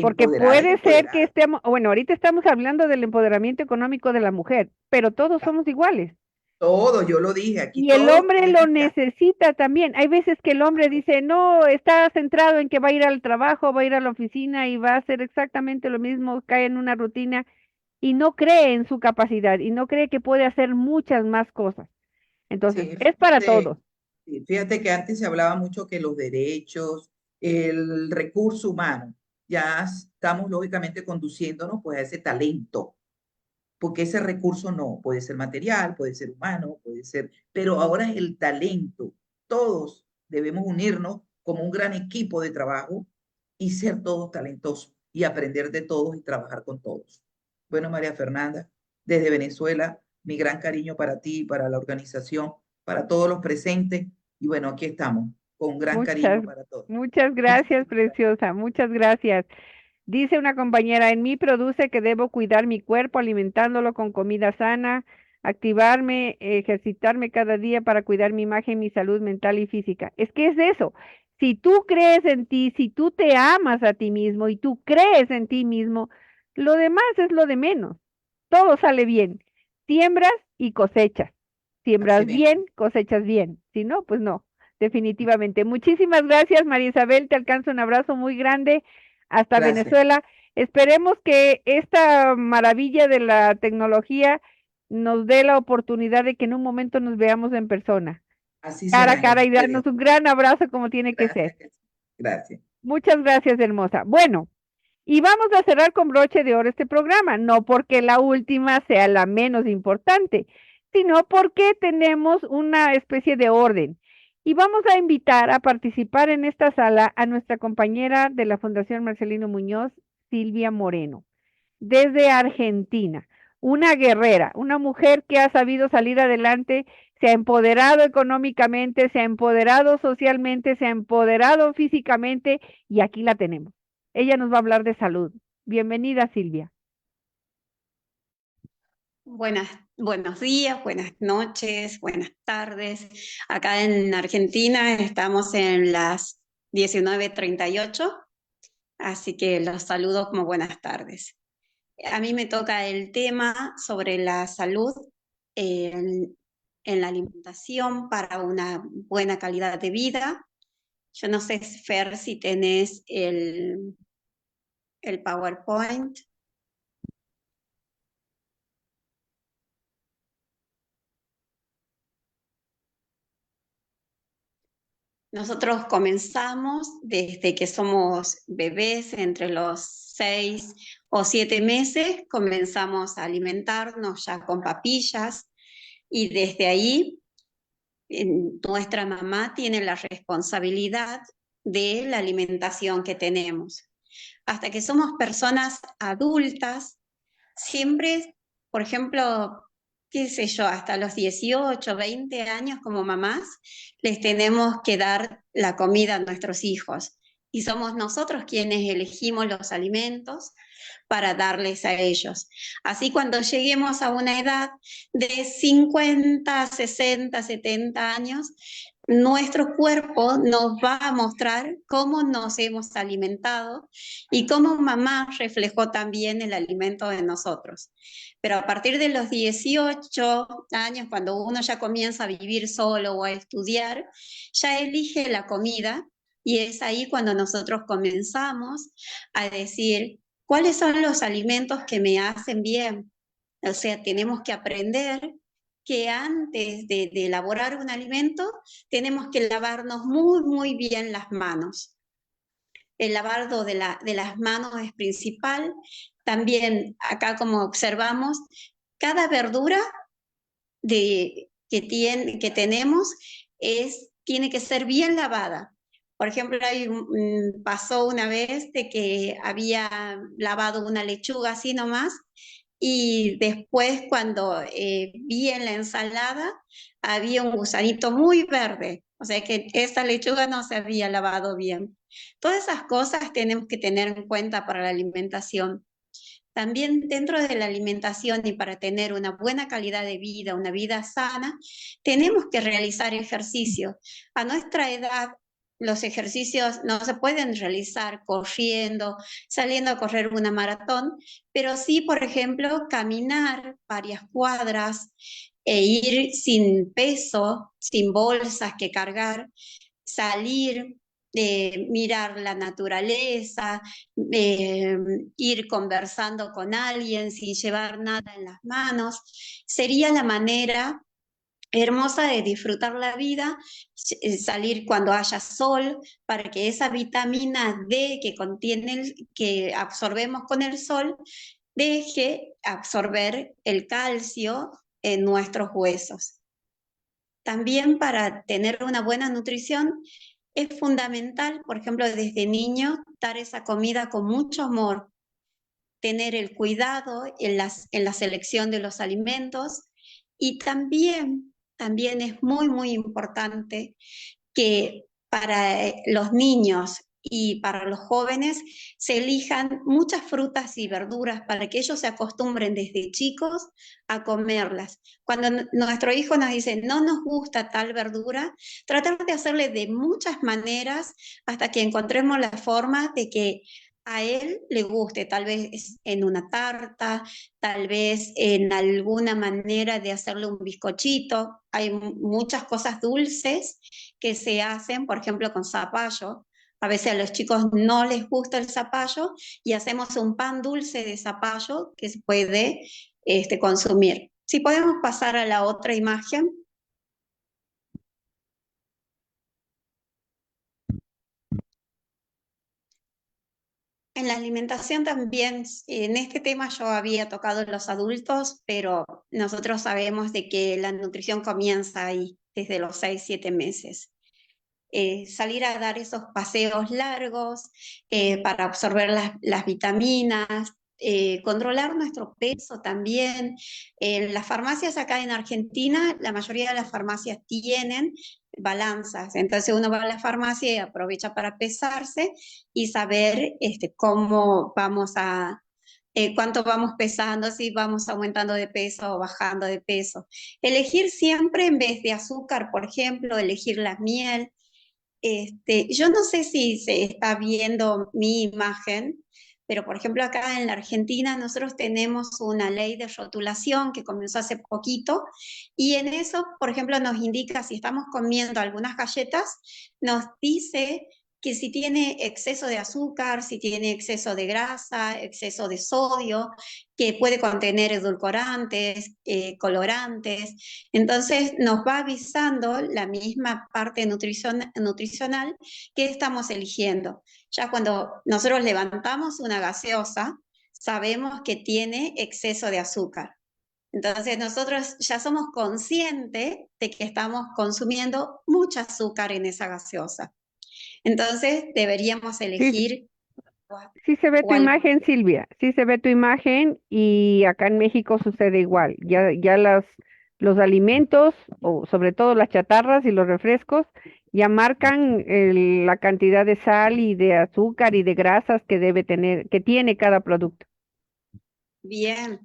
Porque Empoderada y puede ser que empoderada. estemos, bueno, ahorita estamos hablando del empoderamiento económico de la mujer, pero todos somos iguales. Todo, yo lo dije, aquí Y el todos hombre lo tenemos ya. necesita también. Hay veces que el hombre dice, no, está centrado en que va a ir al trabajo, va a ir a la oficina y va a hacer exactamente lo mismo, cae en una rutina y no cree en su capacidad y no cree que puede hacer muchas más cosas. Entonces, Sí, es para todos. fíjate que antes se hablaba mucho que los derechos, el recurso humano, ya estamos lógicamente conduciéndonos pues a ese talento, porque ese recurso no, puede ser material, puede ser humano, puede ser, pero ahora es el talento. Todos debemos unirnos como un gran equipo de trabajo y ser todos talentosos y aprender de todos y trabajar con todos. Bueno, María Fernanda, desde Venezuela, mi gran cariño para ti, para la organización, para todos los presentes. Y bueno, aquí estamos, con gran cariño Muchas, para todos. muchas gracias, Muchísimas gracias. preciosa. Muchas gracias. Dice una compañera, en mí produce que debo cuidar mi cuerpo alimentándolo con comida sana, activarme, ejercitarme cada día para cuidar mi imagen, mi salud mental y física. Es que es eso. Si tú crees en ti, si tú te amas a ti mismo y tú crees en ti mismo, lo demás es lo de menos. Todo sale bien. Siembras y cosechas. Así Siembras mismo. bien, cosechas bien. Si no, pues no, definitivamente. Muchísimas gracias, María Isabel. Te alcanzo un abrazo muy grande hasta Gracias. Venezuela. Esperemos que esta maravilla de la tecnología nos dé la oportunidad de que en un momento nos veamos en persona, Así cara a será, en el cara y nombre de Dios. darnos un gran abrazo como tiene que ser. Gracias. Gracias. Muchas gracias, hermosa. Bueno, y vamos a cerrar con broche de oro este programa, no porque la última sea la menos importante, sino porque tenemos una especie de orden. Y vamos a invitar a participar en esta sala a nuestra compañera de la Fundación Marcelino Muñoz, Silvia Moreno, desde Argentina. Una guerrera, una mujer que ha sabido salir adelante, se ha empoderado económicamente, se ha empoderado socialmente, se ha empoderado físicamente y aquí la tenemos. Ella nos va a hablar de salud. Bienvenida, Silvia. Buenos días, buenas noches, buenas tardes. Acá en Argentina estamos en las 19:38, así que los saludo como buenas tardes. A mí me toca el tema sobre la salud en la alimentación para una buena calidad de vida. Yo no sé, Fer, si tenés el PowerPoint. Nosotros comenzamos desde que somos bebés, entre los 6 o 7 meses, comenzamos a alimentarnos ya con papillas y desde ahí nuestra mamá tiene la responsabilidad de la alimentación que tenemos. Hasta que somos personas adultas, siempre, por ejemplo, qué sé yo, hasta los 18, 20 años como mamás, les tenemos que dar la comida a nuestros hijos. Y somos nosotros quienes elegimos los alimentos para darles a ellos. Así cuando lleguemos a una edad de 50, 60, 70 años, nuestro cuerpo nos va a mostrar cómo nos hemos alimentado y cómo mamá reflejó también el alimento de nosotros. Pero a partir de los 18 años, cuando uno ya comienza a vivir solo o a estudiar, ya elige la comida y es ahí cuando nosotros comenzamos a decir cuáles son los alimentos que me hacen bien. O sea, tenemos que aprender que antes de elaborar un alimento tenemos que lavarnos muy bien las manos. El lavado de las manos es principal. También acá, como observamos, cada verdura que tenemos tiene que ser bien lavada. Por ejemplo, pasó una vez de que había lavado una lechuga así nomás y después cuando vi en la ensalada había un gusanito muy verde, o sea que esa lechuga no se había lavado bien. Todas esas cosas tenemos que tener en cuenta para la alimentación. También dentro de la alimentación y para tener una buena calidad de vida, una vida sana, tenemos que realizar ejercicio. A nuestra edad, los ejercicios no se pueden realizar corriendo, saliendo a correr una maratón, pero sí, por ejemplo, caminar varias cuadras e ir sin peso, sin bolsas que cargar, salir, mirar la naturaleza, ir conversando con alguien sin llevar nada en las manos, sería la manera hermosa de disfrutar la vida, salir cuando haya sol, para que esa vitamina D que absorbemos con el sol, deje absorber el calcio en nuestros huesos. También para tener una buena nutrición es fundamental, por ejemplo, desde niño, dar esa comida con mucho amor, tener el cuidado en la selección de los alimentos y también es muy importante que para los niños y para los jóvenes se elijan muchas frutas y verduras para que ellos se acostumbren desde chicos a comerlas. Cuando nuestro hijo nos dice no nos gusta tal verdura, tratar de hacerle de muchas maneras hasta que encontremos la forma de que a él le guste, tal vez en una tarta, tal vez en alguna manera de hacerle un bizcochito. Hay muchas cosas dulces que se hacen, por ejemplo, con zapallo. A veces a los chicos no les gusta el zapallo y hacemos un pan dulce de zapallo que se puede consumir. Si podemos pasar a la otra imagen. En la alimentación también, en este tema yo había tocado los adultos, pero nosotros sabemos de que la nutrición comienza ahí, desde los 6, 7 meses. Salir a dar esos paseos largos para absorber las vitaminas, controlar nuestro peso también. En las farmacias acá en Argentina, la mayoría de las farmacias tienen balanzas, entonces uno va a la farmacia y aprovecha para pesarse y saber cómo vamos cuánto vamos pesando, si vamos aumentando de peso o bajando de peso. Elegir siempre en vez de azúcar, por ejemplo, elegir la miel. Yo no sé si se está viendo mi imagen, pero por ejemplo acá en la Argentina nosotros tenemos una ley de rotulación que comenzó hace poquito y en eso, por ejemplo, nos indica si estamos comiendo algunas galletas, nos dice que si tiene exceso de azúcar, si tiene exceso de grasa, exceso de sodio, que puede contener edulcorantes, colorantes. Entonces nos va avisando la misma parte nutricional que estamos eligiendo. Ya cuando nosotros levantamos una gaseosa, sabemos que tiene exceso de azúcar. Entonces nosotros ya somos conscientes de que estamos consumiendo mucho azúcar en esa gaseosa. Entonces deberíamos Sí, elegir sí se ve tu cuál. imagen, Silvia, sí se ve tu imagen y acá en México sucede igual. Ya los alimentos, o sobre todo las chatarras y los refrescos, ya marcan la cantidad de sal y de azúcar y de grasas que debe tener, que tiene cada producto. Bien.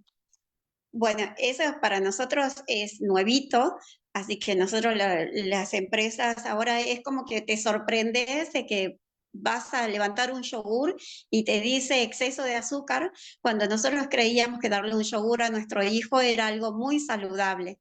bueno, eso para nosotros es nuevito, así que nosotros las empresas ahora es como que te sorprendes de que vas a levantar un yogur y te dice exceso de azúcar, cuando nosotros creíamos que darle un yogur a nuestro hijo era algo muy saludable.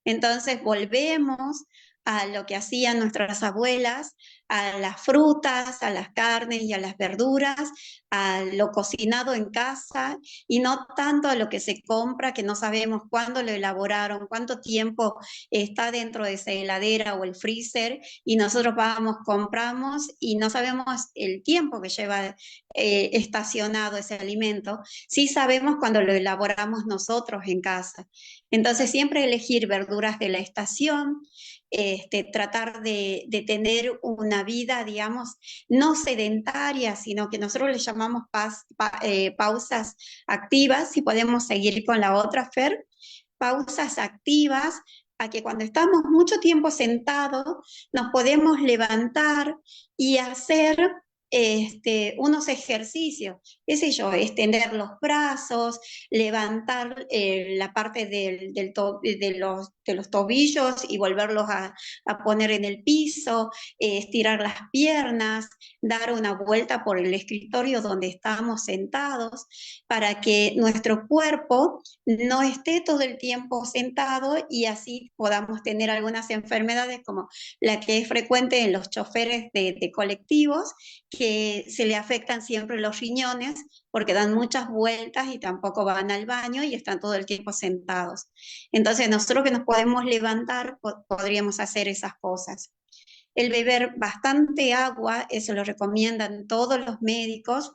Entonces volvemos a lo que hacían nuestras abuelas, a las frutas, a las carnes y a las verduras, a lo cocinado en casa y no tanto a lo que se compra, que no sabemos cuándo lo elaboraron, cuánto tiempo está dentro de esa heladera o el freezer y nosotros vamos, compramos y no sabemos el tiempo que lleva estacionado ese alimento. Sí sabemos cuando lo elaboramos nosotros en casa. Entonces siempre elegir verduras de la estación, tratar de tener una vida, digamos, no sedentaria, sino que nosotros le llamamos pausas activas, si podemos seguir con la otra, Fer, pausas activas, a que cuando estamos mucho tiempo sentados nos podemos levantar y hacer unos ejercicios, qué sé yo, extender los brazos, levantar la parte de los tobillos y volverlos a poner en el piso, estirar las piernas, dar una vuelta por el escritorio donde estamos sentados, para que nuestro cuerpo no esté todo el tiempo sentado y así podamos tener algunas enfermedades como la que es frecuente en los choferes de colectivos, que se le afectan siempre los riñones porque dan muchas vueltas y tampoco van al baño y están todo el tiempo sentados. Entonces nosotros que nos podemos levantar podríamos hacer esas cosas. El beber bastante agua, eso lo recomiendan todos los médicos.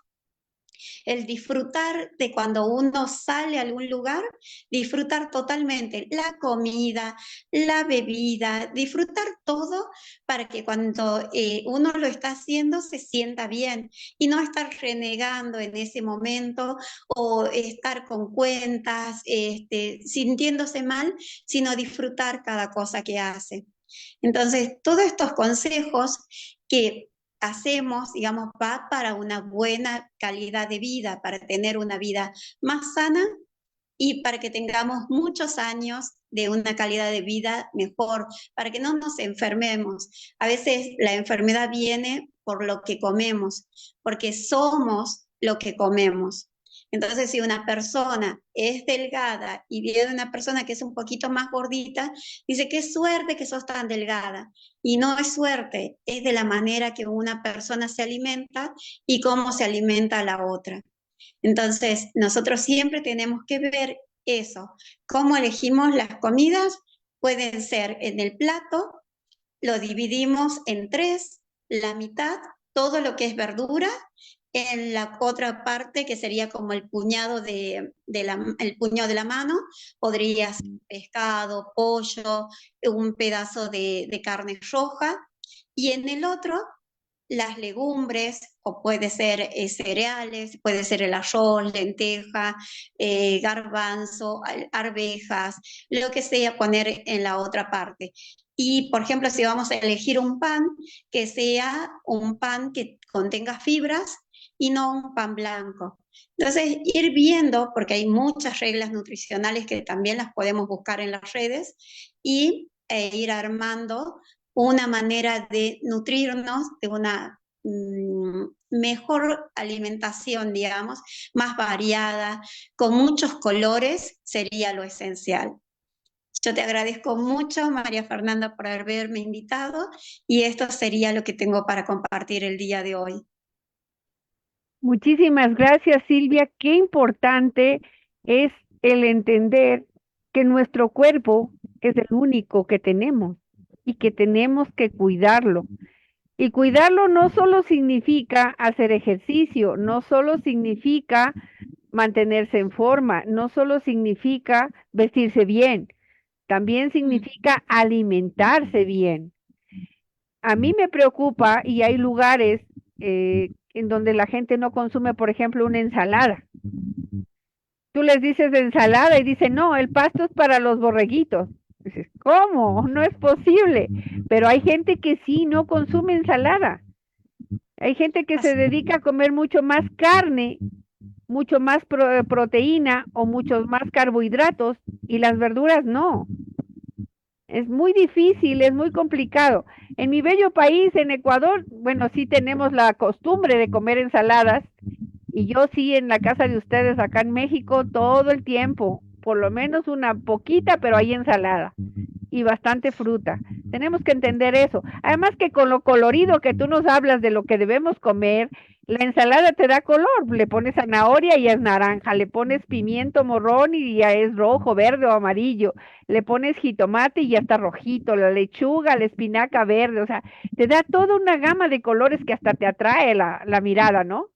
El disfrutar de cuando uno sale a algún lugar, disfrutar totalmente la comida, la bebida, disfrutar todo para que cuando uno lo está haciendo se sienta bien y no estar renegando en ese momento o estar con cuentas, sintiéndose mal, sino disfrutar cada cosa que hace. Entonces, todos estos consejos que hacemos, digamos, va para una buena calidad de vida, para tener una vida más sana y para que tengamos muchos años de una calidad de vida mejor, para que no nos enfermemos. A veces la enfermedad viene por lo que comemos, porque somos lo que comemos. Entonces, si una persona es delgada y viene una persona que es un poquito más gordita, dice, qué suerte que sos tan delgada. Y no es suerte, es de la manera que una persona se alimenta y cómo se alimenta la otra. Entonces, nosotros siempre tenemos que ver eso, cómo elegimos las comidas. Pueden ser en el plato, lo dividimos en 3, la mitad, todo lo que es verdura, en la otra parte, que sería como el puñado el puño de la mano, podría ser pescado, pollo, un pedazo de carne roja, y en el otro, las legumbres, o puede ser cereales, puede ser el arroz, lenteja, garbanzo, arvejas, lo que sea poner en la otra parte. Y, por ejemplo, si vamos a elegir un pan, que sea un pan que contenga fibras y no un pan blanco. Entonces, ir viendo, porque hay muchas reglas nutricionales que también las podemos buscar en las redes, y ir armando una manera de nutrirnos de una mejor alimentación, digamos, más variada, con muchos colores, sería lo esencial. Yo te agradezco mucho, María Fernanda, por haberme invitado y esto sería lo que tengo para compartir el día de hoy. Muchísimas gracias, Silvia. Qué importante es el entender que nuestro cuerpo es el único que tenemos y que tenemos que cuidarlo. Y cuidarlo no solo significa hacer ejercicio, no solo significa mantenerse en forma, no solo significa vestirse bien, también significa alimentarse bien. A mí me preocupa y hay lugares en donde la gente no consume, por ejemplo, una ensalada. Tú les dices de ensalada y dicen, no, el pasto es para los borreguitos. Dices, ¿cómo? No es posible. Pero hay gente que sí no consume ensalada. Hay gente que se dedica a comer mucho más carne, mucho más proteína o muchos más carbohidratos y las verduras no. Es muy difícil, es muy complicado. En mi bello país, en Ecuador, bueno, sí tenemos la costumbre de comer ensaladas y yo sí en la casa de ustedes acá en México todo el tiempo, por lo menos una poquita, pero hay ensalada y bastante fruta. Tenemos que entender eso. Además que con lo colorido que tú nos hablas de lo que debemos comer, la ensalada te da color. Le pones zanahoria y es naranja, le pones pimiento morrón y ya es rojo, verde o amarillo, le pones jitomate y ya está rojito, la lechuga, la espinaca verde, o sea, te da toda una gama de colores que hasta te atrae la mirada, ¿no?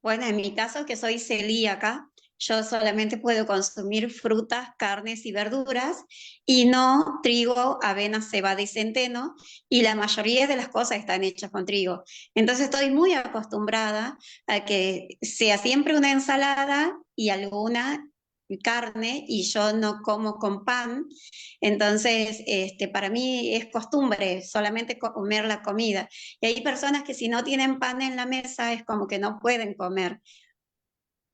Bueno, en mi caso, que soy celíaca, yo solamente puedo consumir frutas, carnes y verduras y no trigo, avena, cebada y centeno, y la mayoría de las cosas están hechas con trigo. Entonces estoy muy acostumbrada a que sea siempre una ensalada y alguna carne y yo no como con pan. Entonces, para mí es costumbre solamente comer la comida. Y hay personas que si no tienen pan en la mesa es como que no pueden comer.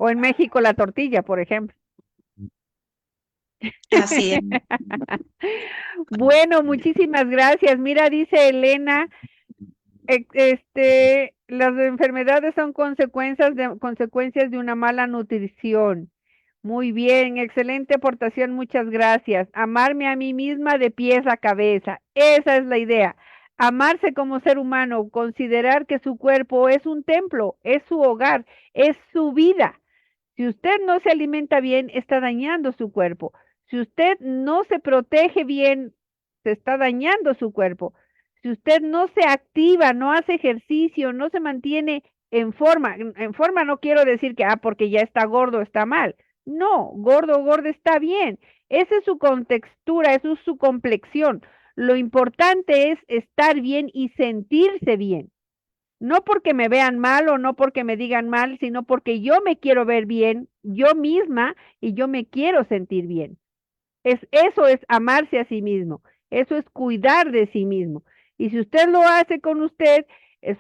O en México la tortilla, por ejemplo. Así es. Bueno, muchísimas gracias. Mira, dice Elena, las enfermedades son consecuencias de una mala nutrición. Muy bien, excelente aportación, muchas gracias. Amarme a mí misma de pies a cabeza. Esa es la idea. Amarse como ser humano, considerar que su cuerpo es un templo, es su hogar, es su vida. Si usted no se alimenta bien, está dañando su cuerpo. Si usted no se protege bien, se está dañando su cuerpo. Si usted no se activa, no hace ejercicio, no se mantiene en forma no quiero decir que, porque ya está gordo, está mal. No, gordo o gorda está bien. Esa es su contextura, esa es su complexión. Lo importante es estar bien y sentirse bien. No porque me vean mal o no porque me digan mal, sino porque yo me quiero ver bien, yo misma, y yo me quiero sentir bien. Eso es amarse a sí mismo, eso es cuidar de sí mismo. Y si usted lo hace con usted,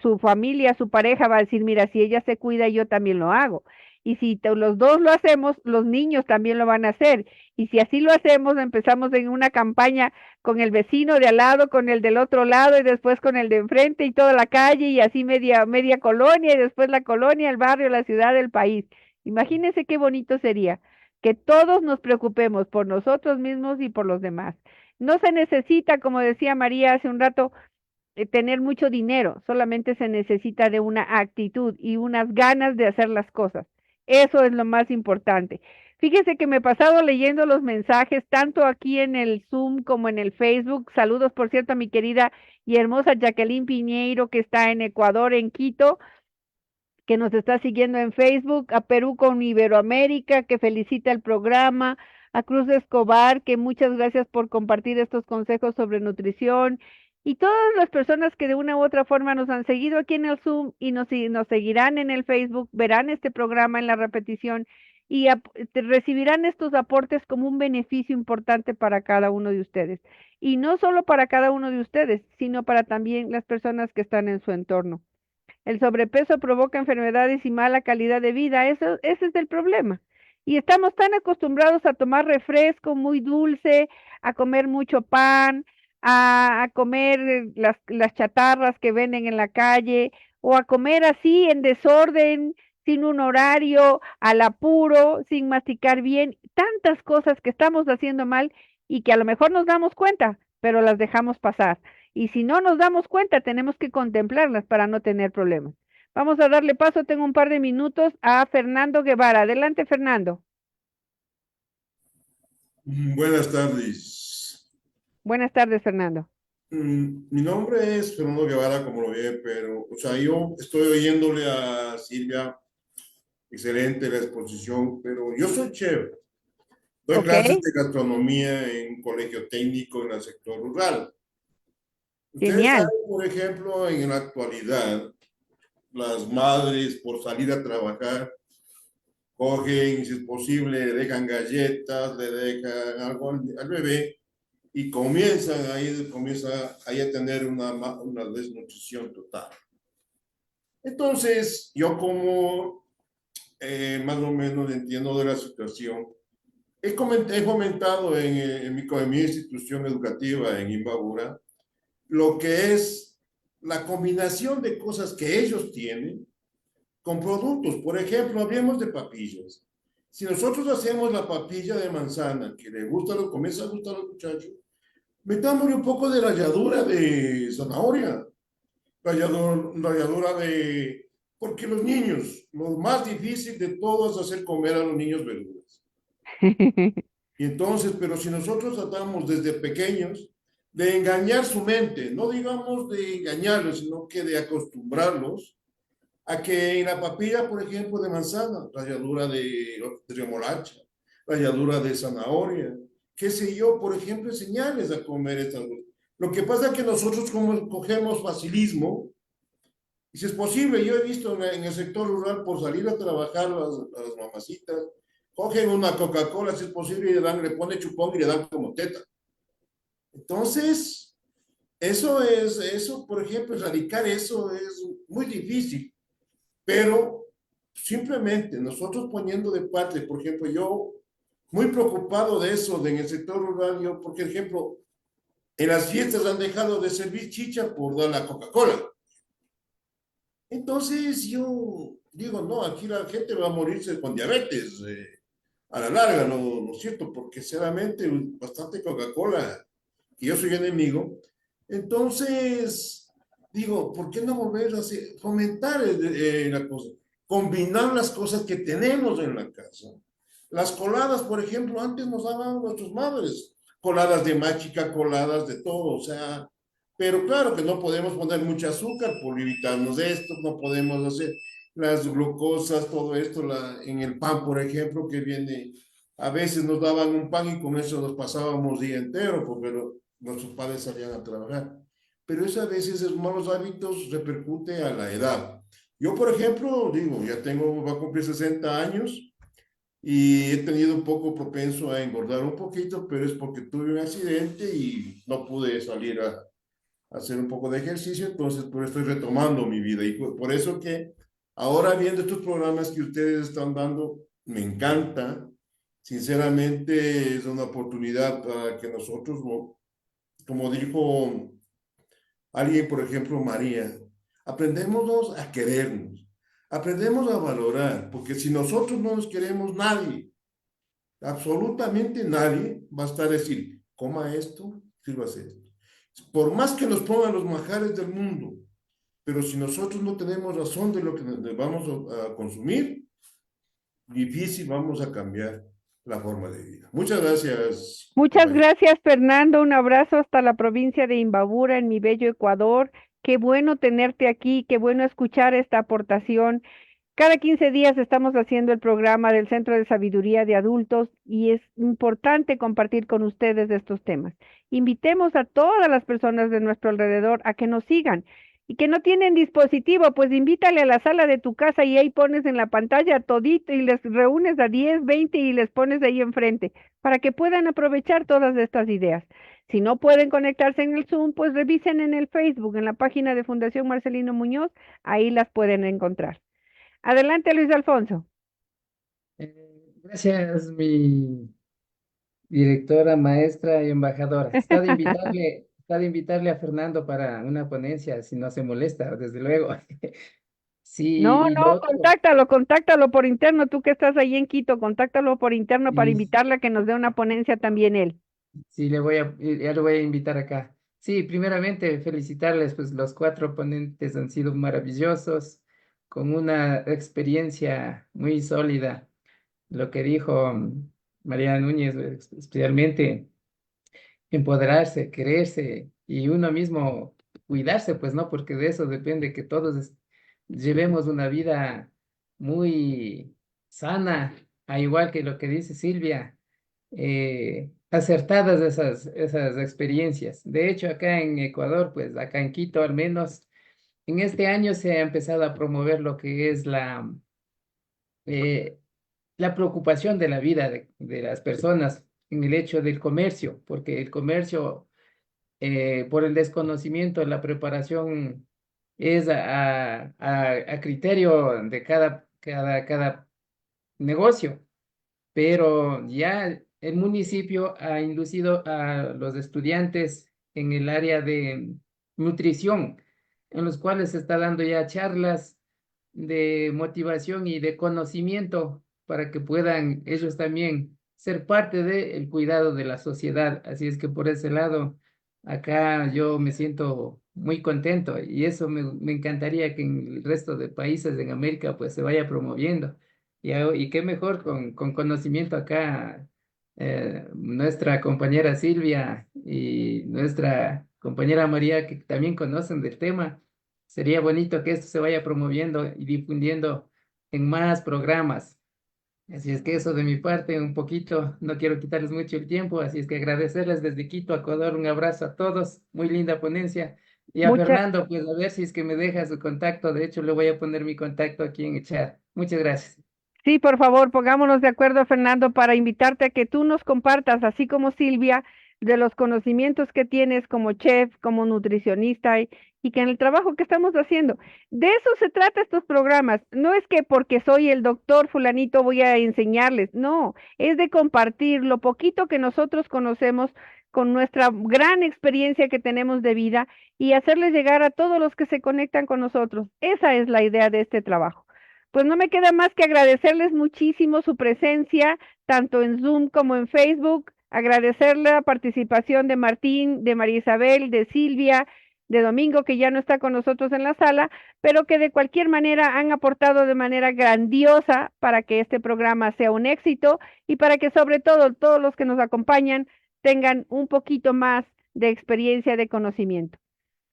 su familia, su pareja va a decir, mira, si ella se cuida, yo también lo hago. Y si los dos lo hacemos, los niños también lo van a hacer. Y si así lo hacemos, empezamos en una campaña con el vecino de al lado, con el del otro lado y después con el de enfrente y toda la calle y así media colonia y después la colonia, el barrio, la ciudad, el país. Imagínense qué bonito sería que todos nos preocupemos por nosotros mismos y por los demás. No se necesita, como decía María hace un rato, tener mucho dinero, solamente se necesita de una actitud y unas ganas de hacer las cosas. Eso es lo más importante. Fíjese que me he pasado leyendo los mensajes, tanto aquí en el Zoom como en el Facebook. Saludos, por cierto, a mi querida y hermosa Jacqueline Piñeiro, que está en Ecuador, en Quito, que nos está siguiendo en Facebook, a Perú con Iberoamérica, que felicita el programa, a Cruz Escobar, que muchas gracias por compartir estos consejos sobre nutrición, y todas las personas que de una u otra forma nos han seguido aquí en el Zoom y nos seguirán en el Facebook, verán este programa en la repetición y recibirán estos aportes como un beneficio importante para cada uno de ustedes. Y no solo para cada uno de ustedes, sino para también las personas que están en su entorno. El sobrepeso provoca enfermedades y mala calidad de vida. Ese es el problema. Y estamos tan acostumbrados a tomar refresco muy dulce, a comer mucho pan, a comer las chatarras que venden en la calle, o a comer así en desorden, sin un horario, al apuro, sin masticar bien. Tantas cosas que estamos haciendo mal y que a lo mejor nos damos cuenta, pero las dejamos pasar. Y si no nos damos cuenta, tenemos que contemplarlas para no tener problemas. Vamos a darle paso, tengo un par de minutos, a Fernando Guevara. Adelante, Fernando. Buenas tardes. Buenas tardes, Fernando. Mi nombre es Fernando Guevara, como lo ve, pero, yo estoy oyéndole a Silvia, excelente la exposición, pero yo soy chef. Doy clases Ok, de gastronomía en un colegio técnico en el sector rural. Ustedes genial. saben, por ejemplo, en la actualidad, las madres por salir a trabajar cogen, si es posible, le dejan galletas, le dejan algo al bebé y comienza ahí a tener una desnutrición total. Entonces, yo como más o menos entiendo de la situación. He comentado en mi institución educativa en Imbabura lo que es la combinación de cosas que ellos tienen con productos. Por ejemplo, hablemos de papillas. Si nosotros hacemos la papilla de manzana, que le gusta, comienza a gustar a los muchachos, metámosle un poco de ralladura de zanahoria, ralladura de... Porque los niños, lo más difícil de todo es hacer comer a los niños verduras. Y entonces, pero si nosotros tratamos desde pequeños de engañar su mente, no digamos de engañarlos, sino que de acostumbrarlos a que en la papilla, por ejemplo, de manzana, ralladura de remolacha, ralladura de zanahoria, qué sé yo, por ejemplo, enseñarles a comer estas cosas. Lo que pasa es que nosotros como cogemos facilismo, y si es posible, yo he visto en el sector rural, por salir a trabajar las mamacitas, cogen una Coca-Cola, si es posible, y le pone chupón y le dan como teta. Entonces, eso, por ejemplo, erradicar eso es muy difícil, pero simplemente nosotros poniendo de parte, por ejemplo, yo muy preocupado de eso, en el sector rural, yo, por ejemplo, en las fiestas han dejado de servir chicha por dar la Coca-Cola. Entonces yo digo, no, aquí la gente va a morirse con diabetes a la larga, ¿no es cierto? Porque sinceramente bastante Coca-Cola, y yo soy enemigo. Entonces digo, ¿por qué no volver a fomentar la cosa? Combinar las cosas que tenemos en la casa. Las coladas, por ejemplo, antes nos daban nuestras madres, coladas de machica, coladas de todo, o sea, pero claro que no podemos poner mucho azúcar por evitarnos esto, no podemos hacer las glucosas, todo esto en el pan, por ejemplo, que viene, a veces nos daban un pan y con eso nos pasábamos día entero, porque nuestros padres salían a trabajar. Pero eso a veces, esos malos hábitos repercute a la edad. Yo, por ejemplo, digo, va a cumplir 60 años, y he tenido un poco propenso a engordar un poquito, pero es porque tuve un accidente y no pude salir a hacer un poco de ejercicio, entonces por eso estoy retomando mi vida y por eso que ahora viendo estos programas que ustedes están dando, me encanta, sinceramente es una oportunidad para que nosotros, como dijo alguien, por ejemplo, María, aprendémonos a querernos, aprendemos a valorar, porque si nosotros no nos queremos, nadie, absolutamente nadie va a estar a decir, coma esto, sírvase esto. Por más que nos pongan los manjares del mundo, pero si nosotros no tenemos razón de lo que vamos a consumir, difícil vamos a cambiar la forma de vida. Muchas gracias, Muchas compañero. gracias, Fernando. Un abrazo hasta la provincia de Imbabura, en mi bello Ecuador. Qué bueno tenerte aquí, qué bueno escuchar esta aportación. Cada 15 días estamos haciendo el programa del Centro de Sabiduría de Adultos y es importante compartir con ustedes estos temas. Invitemos a todas las personas de nuestro alrededor a que nos sigan y que no tienen dispositivo, pues invítale a la sala de tu casa y ahí pones en la pantalla todito y les reúnes a 10, 20 y les pones ahí enfrente para que puedan aprovechar todas estas ideas. Si no pueden conectarse en el Zoom, pues revisen en el Facebook, en la página de Fundación Marcelino Muñoz, ahí las pueden encontrar. Adelante, Luis Alfonso. Gracias, mi directora, maestra y embajadora. Está de invitarle a Fernando para una ponencia, si no se molesta, desde luego. Sí, No, y lo no, otro, contáctalo por interno, tú que estás ahí en Quito, contáctalo por interno para y invitarle a que nos dé una ponencia también él. sí, ya lo voy a invitar acá. Sí, primeramente felicitarles, pues los cuatro ponentes han sido maravillosos, con una experiencia muy sólida. Lo que dijo María Núñez, especialmente empoderarse, quererse y uno mismo cuidarse, pues no, porque de eso depende que todos llevemos una vida muy sana, a igual que lo que dice Silvia, acertadas esas experiencias. De hecho, acá en Ecuador, pues acá en Quito al menos, en este año se ha empezado a promover lo que es eh, la preocupación de la vida de las personas en el hecho del comercio, porque el comercio, por el desconocimiento, la preparación es a criterio de cada negocio, pero ya el municipio ha inducido a los estudiantes en el área de nutrición, en los cuales se está dando ya charlas de motivación y de conocimiento para que puedan ellos también ser parte del cuidado de la sociedad. Así es que por ese lado, acá yo me siento muy contento y eso me encantaría que en el resto de países en América pues se vaya promoviendo. Y qué mejor con conocimiento acá, nuestra compañera Silvia y nuestra compañera María, que también conocen del tema. Sería bonito que esto se vaya promoviendo y difundiendo en más programas. Así es que eso de mi parte, un poquito, no quiero quitarles mucho el tiempo, así es que agradecerles desde Quito, Ecuador, un abrazo a todos, muy linda ponencia. Y a Muchas, Fernando, pues a ver si es que me deja su contacto, de hecho le voy a poner mi contacto aquí en el chat. Muchas gracias. sí, por favor, pongámonos de acuerdo, Fernando, para invitarte a que tú nos compartas, así como Silvia, de los conocimientos que tienes como chef, como nutricionista y que en el trabajo que estamos haciendo. De eso se trata estos programas. No es que porque soy el doctor fulanito voy a enseñarles, no, es de compartir lo poquito que nosotros conocemos con nuestra gran experiencia que tenemos de vida y hacerles llegar a todos los que se conectan con nosotros. Esa es la idea de este trabajo. Pues no me queda más que agradecerles muchísimo su presencia, tanto en Zoom como en Facebook, agradecer la participación de Martín, de María Isabel, de Silvia, de Domingo, que ya no está con nosotros en la sala, pero que de cualquier manera han aportado de manera grandiosa para que este programa sea un éxito y para que sobre todo todos los que nos acompañan tengan un poquito más de experiencia, de conocimiento.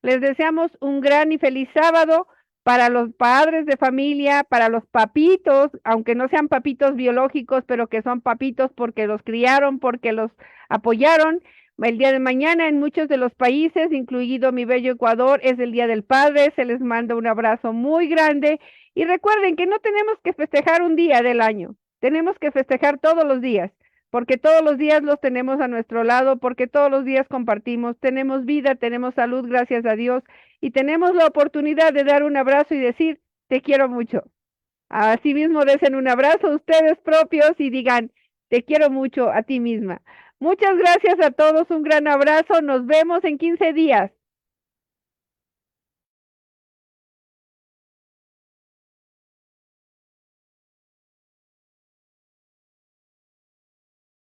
Les deseamos un gran y feliz sábado para los padres de familia, para los papitos, aunque no sean papitos biológicos, pero que son papitos porque los criaron, porque los apoyaron. El día de mañana en muchos de los países, incluido mi bello Ecuador, es el Día del Padre. Se les manda un abrazo muy grande. Y recuerden que no tenemos que festejar un día del año, tenemos que festejar todos los días porque todos los días los tenemos a nuestro lado, porque todos los días compartimos, tenemos vida, tenemos salud, gracias a Dios, y tenemos la oportunidad de dar un abrazo y decir, te quiero mucho. Asimismo, desen un abrazo a ustedes propios y digan, te quiero mucho a ti misma. Muchas gracias a todos, un gran abrazo, nos vemos en 15 días.